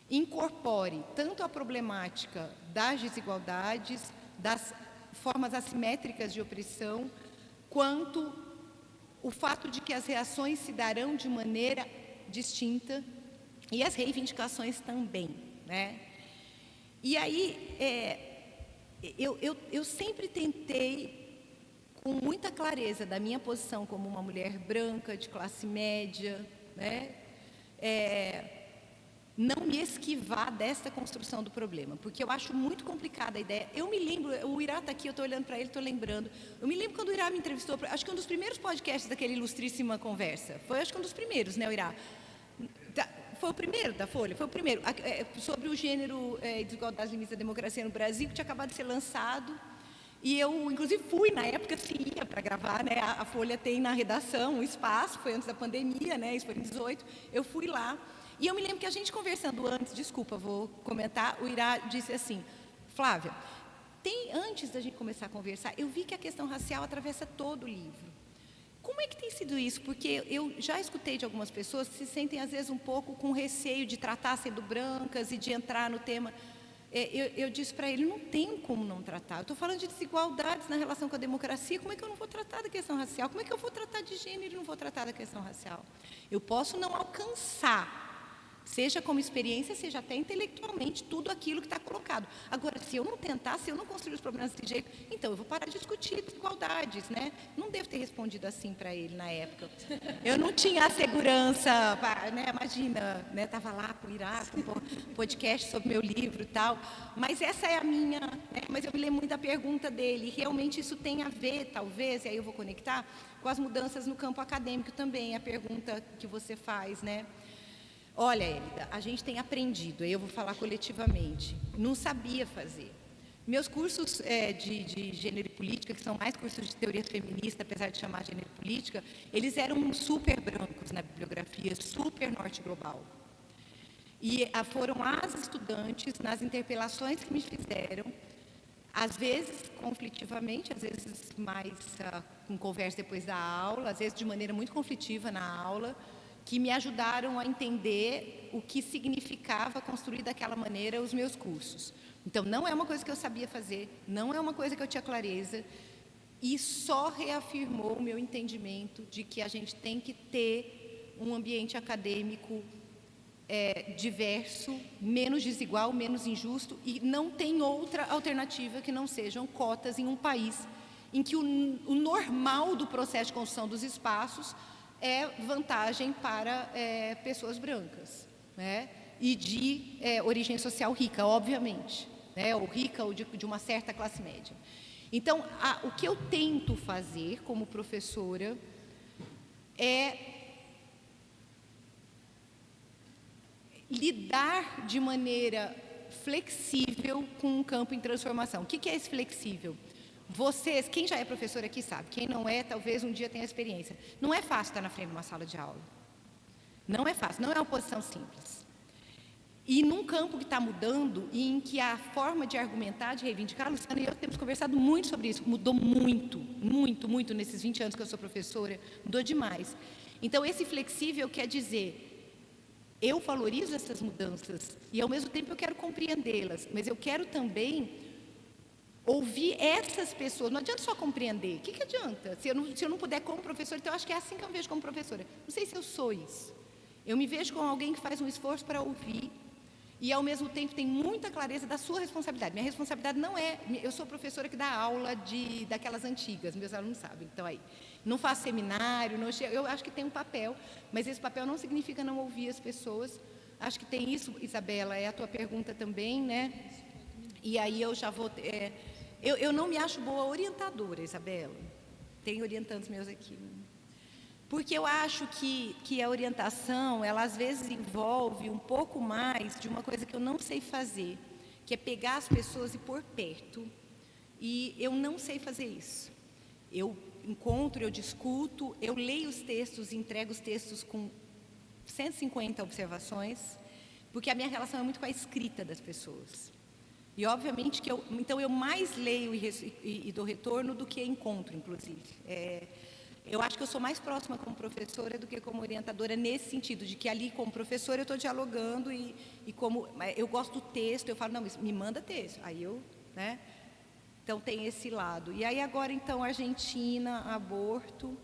incorpore tanto a problemática das desigualdades, das formas assimétricas de opressão, quanto o fato de que as reações se darão de maneira distinta e as reivindicações também, né? E aí, eu sempre tentei, com muita clareza da minha posição como uma mulher branca, de classe média, né? Não me esquivar dessa construção do problema, porque eu acho muito complicada a ideia. Eu me lembro, o Irá está aqui, eu estou olhando para ele, estou lembrando. Eu me lembro quando o Irá me entrevistou, acho que um dos primeiros podcasts daquele Ilustríssima Conversa. Foi, acho que um dos primeiros, né, o Irá? Foi o primeiro da Folha? Foi o primeiro. Sobre o gênero e desigualdades limites da democracia no Brasil, que tinha acabado de ser lançado. E eu, inclusive, fui, na época, se ia para gravar, né? A Folha tem na redação um espaço, foi antes da pandemia, né? Isso foi em 2018. Eu fui lá. E eu me lembro que a gente conversando antes, desculpa, vou comentar, o Irá disse assim: Flávia, antes da gente começar a conversar, eu vi que a questão racial atravessa todo o livro. Como é que tem sido isso? Porque eu já escutei de algumas pessoas que se sentem, às vezes, um pouco com receio de tratar sendo brancas e de entrar no tema. Eu disse para ele: não tem como não tratar. Eu estou falando de desigualdades na relação com a democracia, como é que eu não vou tratar da questão racial? Como é que eu vou tratar de gênero e não vou tratar da questão racial? Eu posso não alcançar Seja como experiência, seja até intelectualmente, tudo aquilo que está colocado. Agora, se eu não tentar, se eu não construir os problemas desse jeito, então eu vou parar de discutir desigualdades, né? Não devo ter respondido assim para ele na época. Eu não tinha a segurança, né? Imagina, né? Estava lá para o Iraque, um podcast sobre meu livro e tal. Mas essa é a minha, né? Mas eu me lembro muito da pergunta dele. Realmente isso tem a ver, talvez, e aí eu vou conectar, com as mudanças no campo acadêmico também, a pergunta que você faz, né? Olha, Elida, a gente tem aprendido, eu vou falar coletivamente, não sabia fazer. Meus cursos de gênero e política, que são mais cursos de teoria feminista, apesar de chamar gênero e política, eles eram super brancos na bibliografia, super norte global. E foram as estudantes, nas interpelações que me fizeram, às vezes conflitivamente, às vezes mais com conversa depois da aula, às vezes de maneira muito conflitiva na aula, que me ajudaram a entender o que significava construir daquela maneira os meus cursos. Então, não é uma coisa que eu sabia fazer, não é uma coisa que eu tinha clareza, e só reafirmou o meu entendimento de que a gente tem que ter um ambiente acadêmico diverso, menos desigual, menos injusto, e não tem outra alternativa que não sejam cotas em um país em que o normal do processo de construção dos espaços é vantagem para pessoas brancas, né? E de origem social rica, obviamente, né? Ou rica ou de uma certa classe média. Então, o que eu tento fazer como professora é lidar de maneira flexível com um campo em transformação. O que é esse flexível? Vocês, quem já é professor aqui sabe, quem não é, talvez um dia tenha experiência. Não é fácil estar na frente de uma sala de aula. Não é fácil, não é uma posição simples. E num campo que está mudando e em que a forma de argumentar, de reivindicar, Luciana e eu temos conversado muito sobre isso, mudou muito, muito, muito nesses 20 anos que eu sou professora, mudou demais. Então, esse flexível quer dizer, eu valorizo essas mudanças e, ao mesmo tempo, eu quero compreendê-las, mas eu quero também ouvir essas pessoas. Não adianta só compreender. O que adianta? Se eu não puder como professora, então eu acho que é assim que eu me vejo como professora. Não sei se eu sou isso. Eu me vejo como alguém que faz um esforço para ouvir e, ao mesmo tempo, tem muita clareza da sua responsabilidade. Minha responsabilidade não é... Eu sou professora que dá aula daquelas antigas, meus alunos sabem. Então, aí, não faço seminário, eu acho que tem um papel, mas esse papel não significa não ouvir as pessoas. Acho que tem isso, Isabela, é a tua pergunta também, né? E aí eu já vou... Eu não me acho boa orientadora, Isabela. Tem orientandos meus aqui. Porque eu acho que a orientação, ela às vezes envolve um pouco mais de uma coisa que eu não sei fazer, que é pegar as pessoas e pôr perto. E eu não sei fazer isso. Eu encontro, eu discuto, eu leio os textos, entrego os textos com 150 observações, porque a minha relação é muito com a escrita das pessoas. E, obviamente, então eu mais leio e dou retorno do que encontro, inclusive. Eu acho que eu sou mais próxima como professora do que como orientadora, nesse sentido, de que ali, como professora, eu estou dialogando e como eu gosto do texto, eu falo, não, me manda texto. Aí eu, né? Então, tem esse lado. E aí, agora, então, Argentina, aborto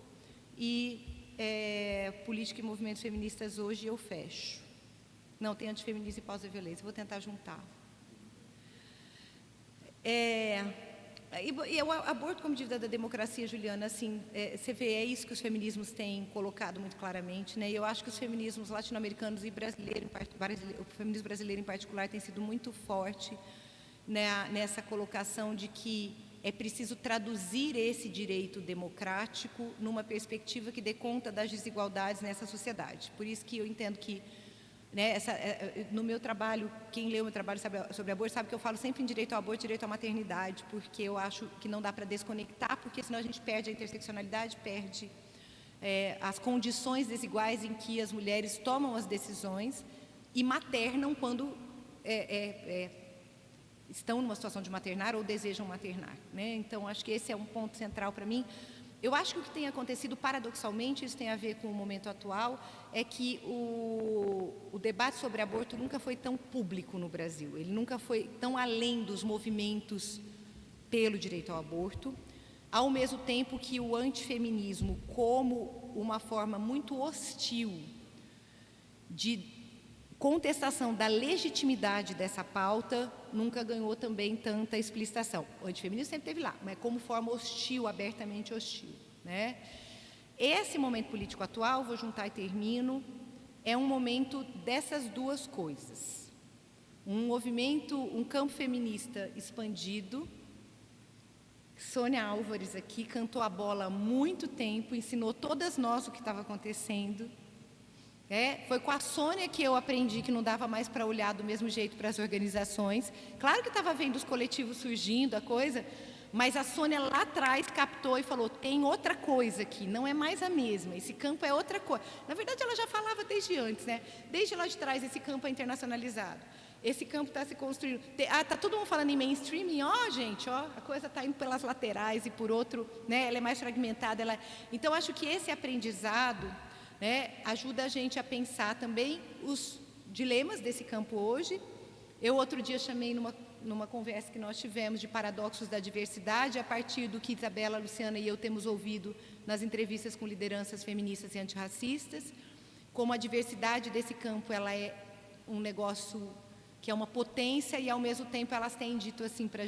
e política e movimentos feministas, hoje eu fecho. Não, tem antifeminismo e pausa da violência, vou tentar juntar. E o aborto como dívida da democracia, Juliana, assim, você vê, é isso que os feminismos têm colocado muito claramente, né? E eu acho que os feminismos latino-americanos e brasileiros, o feminismo brasileiro em particular, tem sido muito forte, né, nessa colocação de que é preciso traduzir esse direito democrático numa perspectiva que dê conta das desigualdades nessa sociedade. Por isso que eu entendo que, né, no meu trabalho, quem lê o meu trabalho sobre aborto sabe que eu falo sempre em direito ao aborto, direito à maternidade, porque eu acho que não dá para desconectar, porque senão a gente perde a interseccionalidade, perde as condições desiguais em que as mulheres tomam as decisões e maternam quando estão numa situação de maternar ou desejam maternar, né? Então, acho que esse é um ponto central para mim. Eu acho que o que tem acontecido, paradoxalmente, isso tem a ver com o momento atual, é que o debate sobre aborto nunca foi tão público no Brasil, ele nunca foi tão além dos movimentos pelo direito ao aborto, ao mesmo tempo que o antifeminismo, como uma forma muito hostil de contestação da legitimidade dessa pauta nunca ganhou também tanta explicitação. O antifeminismo sempre esteve lá, mas como forma hostil, abertamente hostil, né? Esse momento político atual, vou juntar e termino, é um momento dessas duas coisas. Um movimento, um campo feminista expandido. Sônia Álvares aqui cantou a bola há muito tempo, ensinou todas nós o que estava acontecendo. Foi com a Sônia que eu aprendi que não dava mais para olhar do mesmo jeito para as organizações. Claro que estava vendo os coletivos surgindo, a coisa, mas a Sônia lá atrás captou e falou, tem outra coisa aqui, não é mais a mesma, esse campo é outra coisa. Na verdade, ela já falava desde antes, né? Desde lá de trás, esse campo é internacionalizado. Esse campo está se construindo. Está todo mundo falando em mainstreaming, gente, a coisa está indo pelas laterais e por outro, né, ela é mais fragmentada. Então, acho que esse aprendizado, né, ajuda a gente a pensar também os dilemas desse campo hoje. Eu, outro dia, chamei numa conversa que nós tivemos de paradoxos da diversidade, a partir do que Isabela, Luciana e eu temos ouvido nas entrevistas com lideranças feministas e antirracistas, como a diversidade desse campo ela é um negócio que é uma potência e, ao mesmo tempo, elas têm dito assim para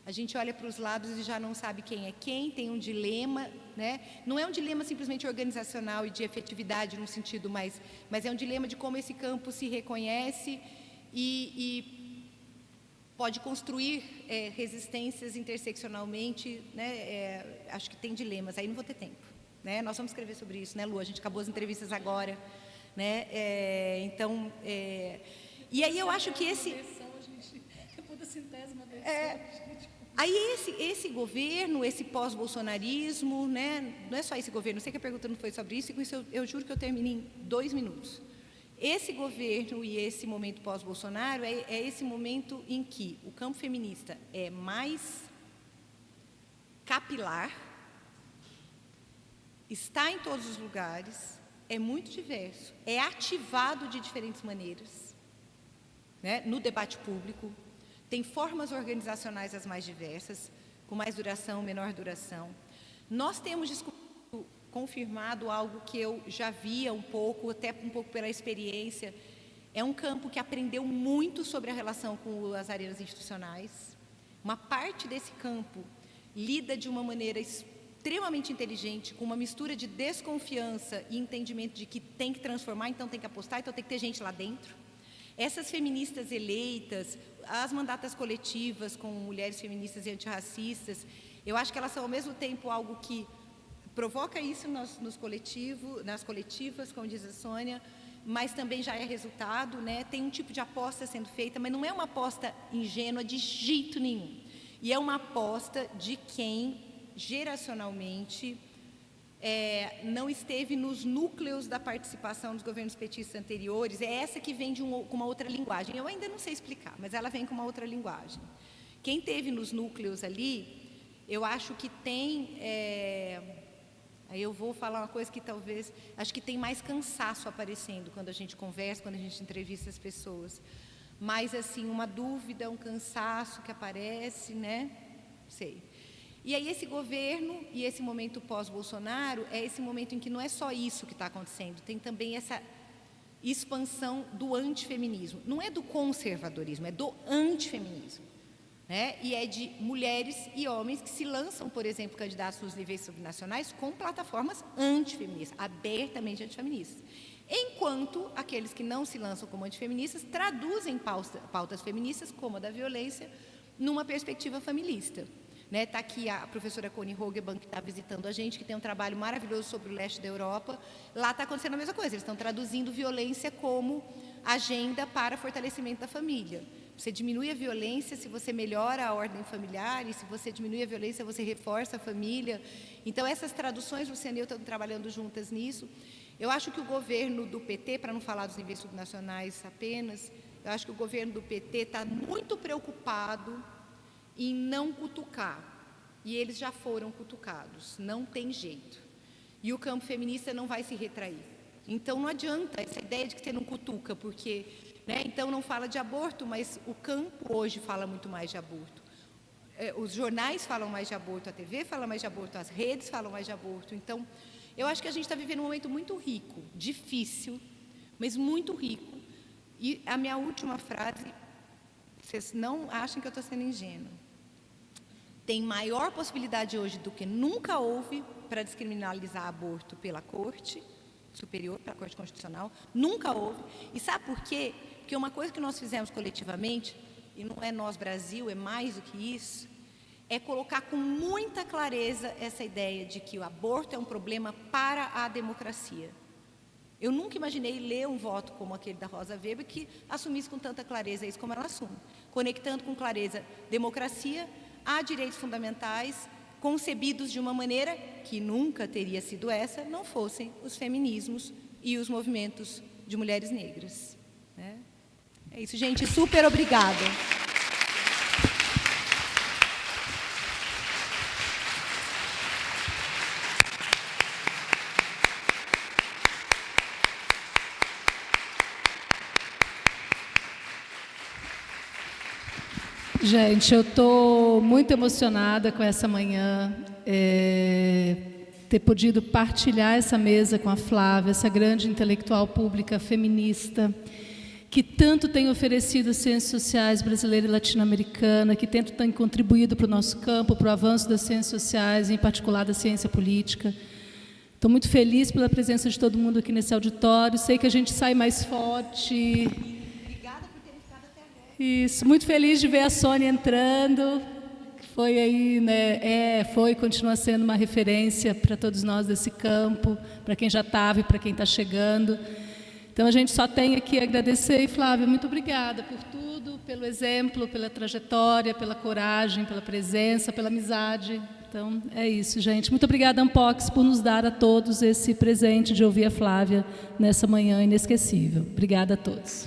a gente olha para os lados e já não sabe quem é quem, tem um dilema, né? Não é um dilema simplesmente organizacional e de efetividade num sentido mas é um dilema de como esse campo se reconhece e pode construir resistências interseccionalmente, né? Acho que tem dilemas, aí não vou ter tempo, né? Nós vamos escrever sobre isso, né, Lu? A gente acabou as entrevistas agora, né? E aí eu acho que esse... Depois da centésima vez. Aí esse governo, esse pós-bolsonarismo, né? Não é só esse governo, eu sei que a pergunta não foi sobre isso, e com isso eu juro que eu termino em 2 minutos. Esse governo e esse momento pós-Bolsonaro é esse momento em que o campo feminista é mais capilar, está em todos os lugares, é muito diverso, é ativado de diferentes maneiras, né, no debate público, tem formas organizacionais as mais diversas, com mais duração, menor duração. Nós temos confirmado algo que eu já via um pouco, até um pouco pela experiência, é um campo que aprendeu muito sobre a relação com as arenas institucionais. Uma parte desse campo lida de uma maneira extremamente inteligente, com uma mistura de desconfiança e entendimento de que tem que transformar, então tem que apostar, então tem que ter gente lá dentro. Essas feministas eleitas, as mandatas coletivas com mulheres feministas e antirracistas, eu acho que elas são ao mesmo tempo algo que provoca isso nas coletivas, como diz a Sônia, mas também já é resultado, né? Tem um tipo de aposta sendo feita, mas não é uma aposta ingênua de jeito nenhum. E é uma aposta de quem, geracionalmente, não esteve nos núcleos da participação dos governos petistas anteriores. É essa que vem com uma outra linguagem. Eu ainda não sei explicar, mas ela vem com uma outra linguagem. Quem esteve nos núcleos ali, eu acho que tem... Aí eu vou falar uma coisa que talvez... Acho que tem mais cansaço aparecendo quando a gente conversa, quando a gente entrevista as pessoas. Mais, assim, uma dúvida, um cansaço que aparece, né? Sei. E aí esse governo e esse momento pós-Bolsonaro é esse momento em que não é só isso que está acontecendo, tem também essa expansão do antifeminismo. Não é do conservadorismo, é do antifeminismo, né? E é de mulheres e homens que se lançam, por exemplo, candidatos nos níveis subnacionais com plataformas antifeministas, abertamente antifeministas. Enquanto aqueles que não se lançam como antifeministas traduzem pautas feministas, como a da violência, numa perspectiva familista. Está aqui a professora Connie Hogebank, que está visitando a gente, que tem um trabalho maravilhoso sobre o leste da Europa. Lá está acontecendo a mesma coisa, eles estão traduzindo violência como agenda para fortalecimento da família. Você diminui a violência se você melhora a ordem familiar, e se você diminui a violência, você reforça a família. Então, essas traduções, Luciana e eu estamos trabalhando juntas nisso. Eu acho que o governo do PT, para não falar dos níveis subnacionais apenas, eu acho que o governo do PT está muito preocupado em não cutucar, e eles já foram cutucados, não tem jeito. E o campo feminista não vai se retrair. Então não adianta essa ideia de que você não cutuca, porque, né, então não fala de aborto, mas o campo hoje fala muito mais de aborto. Os jornais falam mais de aborto, a TV fala mais de aborto, as redes falam mais de aborto. Então, eu acho que a gente está vivendo um momento muito rico, difícil, mas muito rico, E a minha última frase, vocês não achem que eu estou sendo ingênua. Tem maior possibilidade hoje do que nunca houve para descriminalizar aborto pela Corte Superior, pela Corte Constitucional. Nunca houve. E sabe por quê? Porque uma coisa que nós fizemos coletivamente, e não é nós Brasil, é mais do que isso, é colocar com muita clareza essa ideia de que o aborto é um problema para a democracia. Eu nunca imaginei ler um voto como aquele da Rosa Weber que assumisse com tanta clareza isso como ela assume, conectando com clareza democracia a direitos fundamentais concebidos de uma maneira que nunca teria sido essa, não fossem os feminismos e os movimentos de mulheres negras. Né? É isso, gente. Super obrigada. Gente, eu estou muito emocionada com essa manhã, ter podido partilhar essa mesa com a Flávia, essa grande intelectual pública feminista, que tanto tem oferecido às ciências sociais brasileira e latino-americana, que tanto tem contribuído para o nosso campo, para o avanço das ciências sociais, em particular da ciência política. Estou muito feliz pela presença de todo mundo aqui nesse auditório, sei que a gente sai mais forte. Isso, muito feliz de ver a Sônia entrando, que foi aí, né, foi e continua sendo uma referência para todos nós desse campo, para quem já estava e para quem está chegando. Então, a gente só tem aqui a agradecer, e Flávia, muito obrigada por tudo, pelo exemplo, pela trajetória, pela coragem, pela presença, pela amizade. Então, é isso, gente. Muito obrigada, Ampox, por nos dar a todos esse presente de ouvir a Flávia nessa manhã inesquecível. Obrigada a todos.